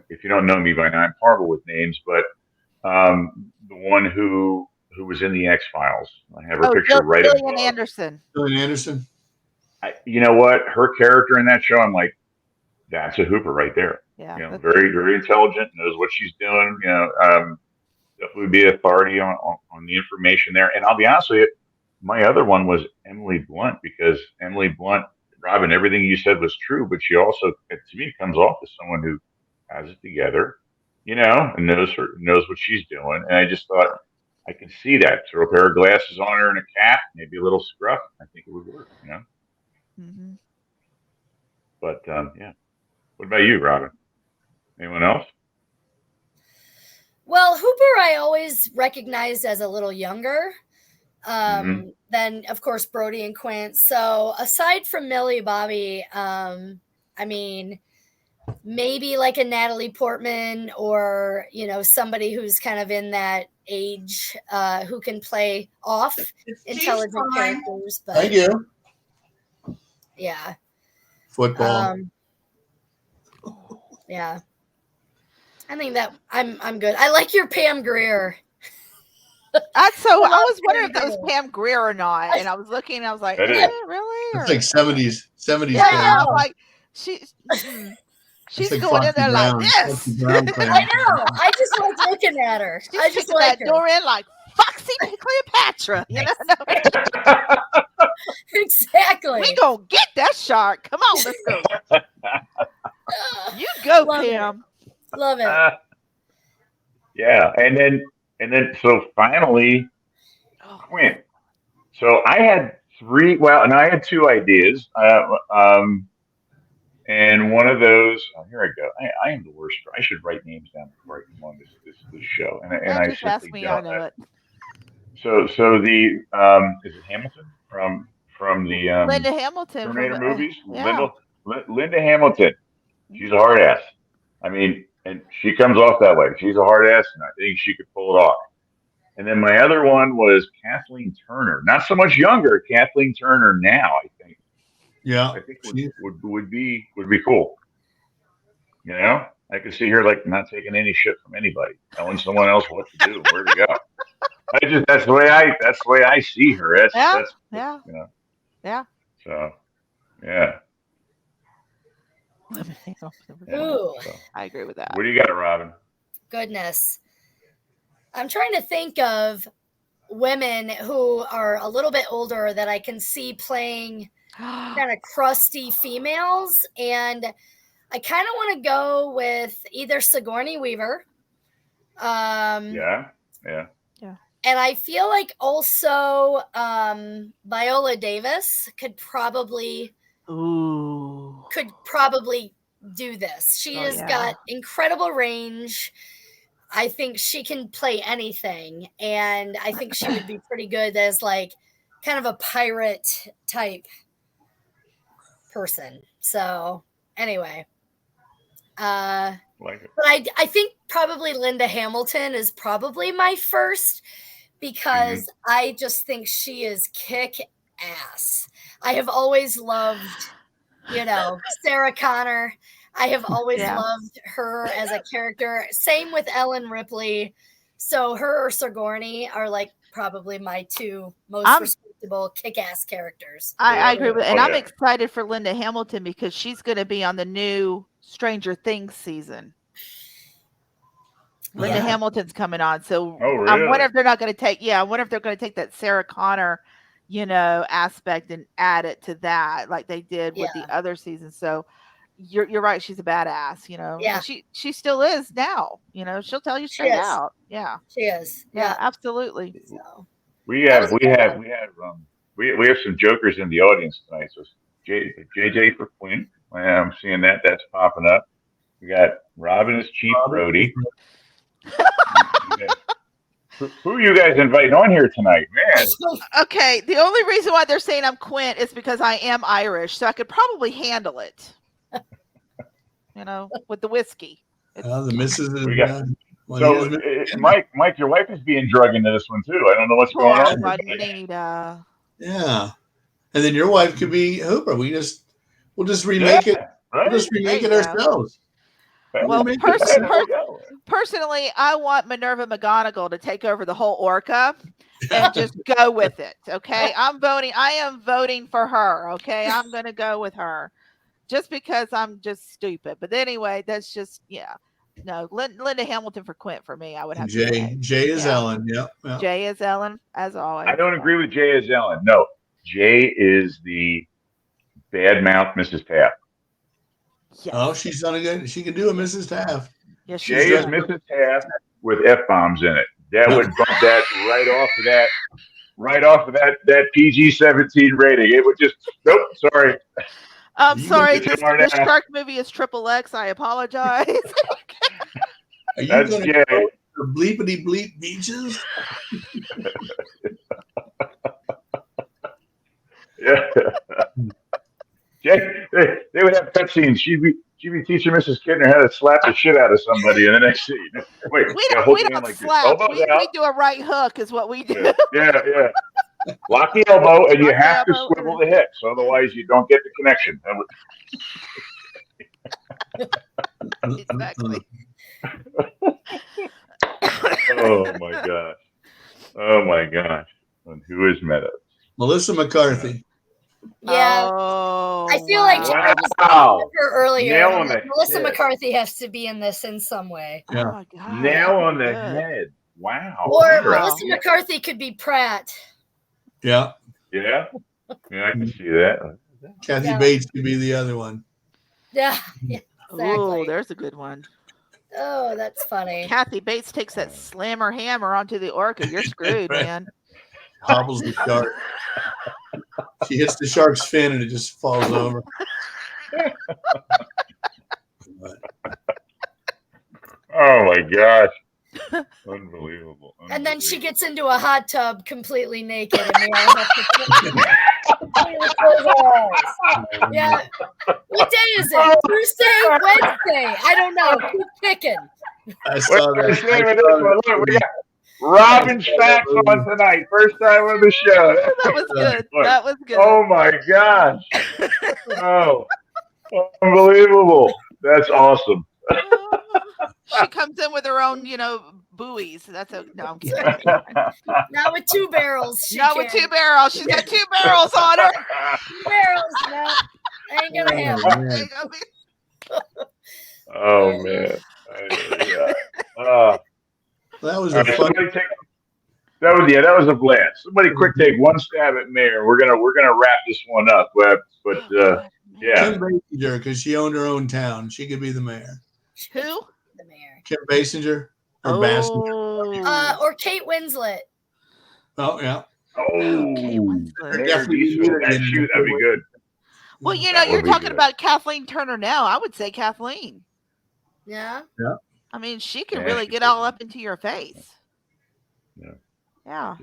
if you don't know me by now, I'm horrible with names, but the one who who was in the X-Files. I have her Oh, picture right Gillian above. Anderson. Gillian Anderson. You know what? Her character in that show, I'm like, that's a Hooper right there. Yeah. You know, very, very intelligent, knows what she's doing. You know, definitely be authority on the information there. And I'll be honest with you, my other one was Emily Blunt, because Emily Blunt, Robyn, everything you said was true, but she also, to me, comes off as someone who has it together, you know, and knows what she's doing. And I just thought I could see that. Throw a pair of glasses on her and a cap, maybe a little scruff. I think it would work, you know. Mm-hmm. But yeah. What about you, Robyn? Anyone else? Well, Hooper, I always recognized as a little younger than, of course, Brody and Quint. So aside from Millie Bobby, I mean, maybe like a Natalie Portman, or, you know, somebody who's kind of in that age who can play off intelligent characters. But Thank you. yeah. Football. Yeah. I think that I'm good. I like your Pam Grier. I was wondering if that was Pam Grier or not, and I was looking, and I was like, That is. really? It's like 70s. Yeah, Pam. I'm like she's like going in there Foxy like Brown. this. Foxy Brown clan. I know. I just like looking at her. She's I just kicking like that her. door in like Foxy Cleopatra. You know, Exactly. we gonna get that shark. Come on, let's go. You go, Love Pam. Love it. Yeah, and then so finally, Quint. So I had three. Well, and I had two ideas. And one of those. Oh, here I go. I am the worst. I should write names down before I come on this show. And I Just simply ask me, I don't. know it. So the is it Hamilton from the Linda Hamilton Terminator from movies? yeah. Linda Hamilton. She's a hard ass. I mean, and she comes off that way. She's a hard ass, and I think she could pull it off. And then my other one was Kathleen Turner. Not so much younger, Kathleen Turner now, I think. Yeah. I think would be cool. You know? I could see her like not taking any shit from anybody, telling someone else what to do, where to go. That's the way I see her. Yeah. You know. Yeah. So yeah. Ooh. So, I agree with that. what do you got, Robyn? Goodness. I'm trying to think of women who are a little bit older that I can see playing kind of crusty females. And I kind of want to go with either Sigourney Weaver. Yeah. And I feel like also Viola Davis could probably do this. She has got incredible range. I think she can play anything, and I think she would be pretty good as like kind of a pirate type person. So anyway, Like it. but I think probably Linda Hamilton is probably my first, because I just think she is kick ass. I have always loved, Sarah Connor. I have always loved her as a character. Same with Ellen Ripley. So her or Sigourney are like probably my two most respectable kick-ass characters. I agree with it. And I'm excited for Linda Hamilton because she's going to be on the new Stranger Things season. Linda Hamilton's coming on. So really? I wonder if they're not going to take, I wonder if they're going to take that Sarah Connor, aspect and add it to that like they did with the other seasons. So you're right. She's a badass, Yeah. She still is now, she'll tell you straight out. Yeah. She is. Yeah, absolutely. So. We have some jokers in the audience tonight. So JJ for Quinn. I'm seeing that's popping up. We got Robyn as Chief Brody. Who are you guys inviting on here tonight, man? Okay, the only reason why they're saying I'm Quint is because I am Irish, so I could probably handle it. With the whiskey. The missus is. Mike, your wife is being drugged into this one too. I don't know what's going on. Juanita. Yeah, and then your wife could be Hooper. We'll just remake it. Right? We'll just remake it ourselves. Well, personally, I want Minerva McGonagall to take over the whole Orca and just go with it. Okay, I am voting for her. Okay, I'm going to go with her just because I'm just stupid. But anyway, that's just No, Linda Hamilton for Quint for me. I would have to say. Jay is Ellen. Yep. Jay is Ellen as always. I don't agree with Jay as Ellen. No, Jay is the bad mouth Mrs. Taft. Yes. Oh, she's done a good. She can do a Mrs. Taft. Yes, Jay is Mrs. Taft with F-bombs in it. That would bump that right off of that PG-17 rating. It would just nope. Sorry. I'm sorry. This shark movie is XXX. I apologize. Are you going to go to bleepity bleep beaches? Yeah. Jay, they would have cutscenes. She'd be teaching Mrs. Kidner how to slap the shit out of somebody in the next scene. Wait, we don't slap. We do a right hook, is what we do. Yeah. Lock the elbow, and you have to swivel the hips, otherwise you don't get the connection. Exactly. Oh my gosh! And who is Meadows? Melissa McCarthy. Yeah, I feel like I was talking to her earlier. Melissa McCarthy has to be in this in some way. Yeah. Oh my God. Nail on the head. Wow. Or Melissa McCarthy could be Pratt. Yeah. Yeah, I can see that. Kathy Bates could be the other one. Yeah, exactly. Oh, there's a good one. Oh, that's funny. Kathy Bates takes that slammer hammer onto the Orca. You're screwed, man. Hobbles the shark. She hits the shark's fin and it just falls over. Oh my gosh. Unbelievable. And then she gets into a hot tub completely naked and they all have to completely close their eyes. Yeah. What day is it? Tuesday? Wednesday? I don't know. Keep picking. I saw that. Look, we got Robyn's facts on tonight. First time on the show. That was good. That was good. Oh my gosh. Oh. Unbelievable. That's awesome. She comes in with her own, buoys. No, I'm kidding. Not with two barrels. With two barrels. She's got two barrels on her. 2 barrels. No, ain't gonna happen. Oh man. That was a fun. That was a blast. Somebody quick take one stab at Mayor. We're gonna wrap this one up. But yeah. Kim Basinger, because she owned her own town. She could be the mayor. Who? The mayor. Kim Basinger or Basinger. Or Kate Winslet. Oh yeah. Oh, That'd be good. Well, you're talking about Kathleen Turner now. I would say Kathleen. Yeah. Yeah. I mean, she can really get all up into your face. Yeah.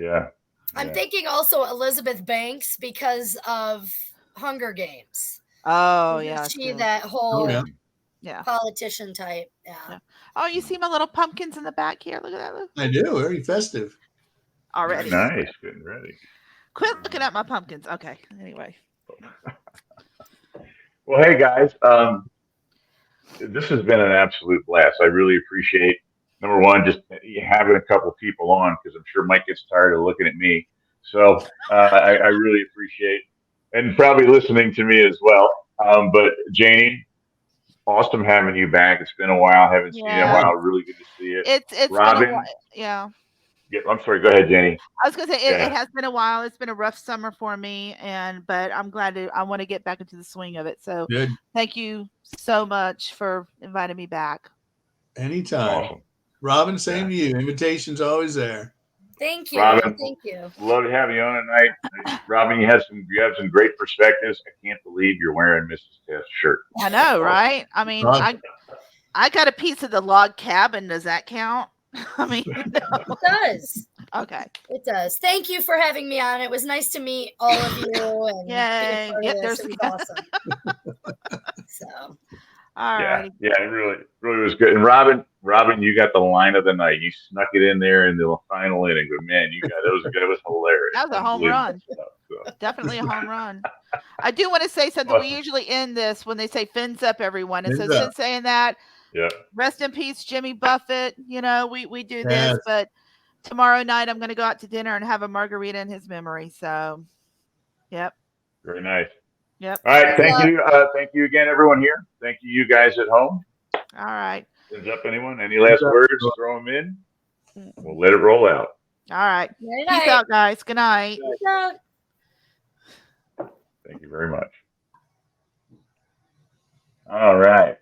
I'm thinking also Elizabeth Banks because of Hunger Games. Oh, yeah. She that whole yeah. politician type. Yeah. Oh, you see my little pumpkins in the back here? Look at that. Look. I do. Very festive. Already. Nice. Getting ready. Quit looking at my pumpkins. Okay. Anyway. Well, hey, guys. This has been an absolute blast. I really appreciate, number one, just having a couple people on, because I'm sure Mike gets tired of looking at me. So I really appreciate, and probably listening to me as well. But Janie, awesome having you back. It's been a while. Haven't seen you in a while. Really good to see you. It's Robyn, been a while. Yeah. I'm sorry. Go ahead, Janie. I was gonna say it has been a while. It's been a rough summer for me, but I'm glad I want to get back into the swing of it. So Good. Thank you so much for inviting me back. Anytime. Awesome. Robyn, same to you. Invitation's always there. Thank you. Robyn, thank you. Love to have you on tonight. Robyn, you have some great perspectives. I can't believe you're wearing Mrs. Test's shirt. I know, right? I mean, I got a piece of the log cabin. Does that count? I mean, It does. Okay. It does. Thank you for having me on. It was nice to meet all of you. And yay. It was awesome. So. All right. Yeah, it really was good. And Robyn, you got the line of the night. You snuck it in there in the final inning, but man, that was hilarious. That was a home run. Definitely a home run. I do want to say something. We usually end this when they say fins up, everyone. And so since saying that, Yeah. Rest in peace, Jimmy Buffett. You know, we do this, Yes. but tomorrow night I'm going to go out to dinner and have a margarita in his memory. So, yep, Very nice. yep. All right. Thank Well, you. Thank you again, everyone here. Thank you, you guys at home. All right, Thumbs up, anyone? Any last up. words? Throw them in. We'll let it roll out. all right. good Peace night. out, guys. Good night. Peace out. Thank you very much. All right.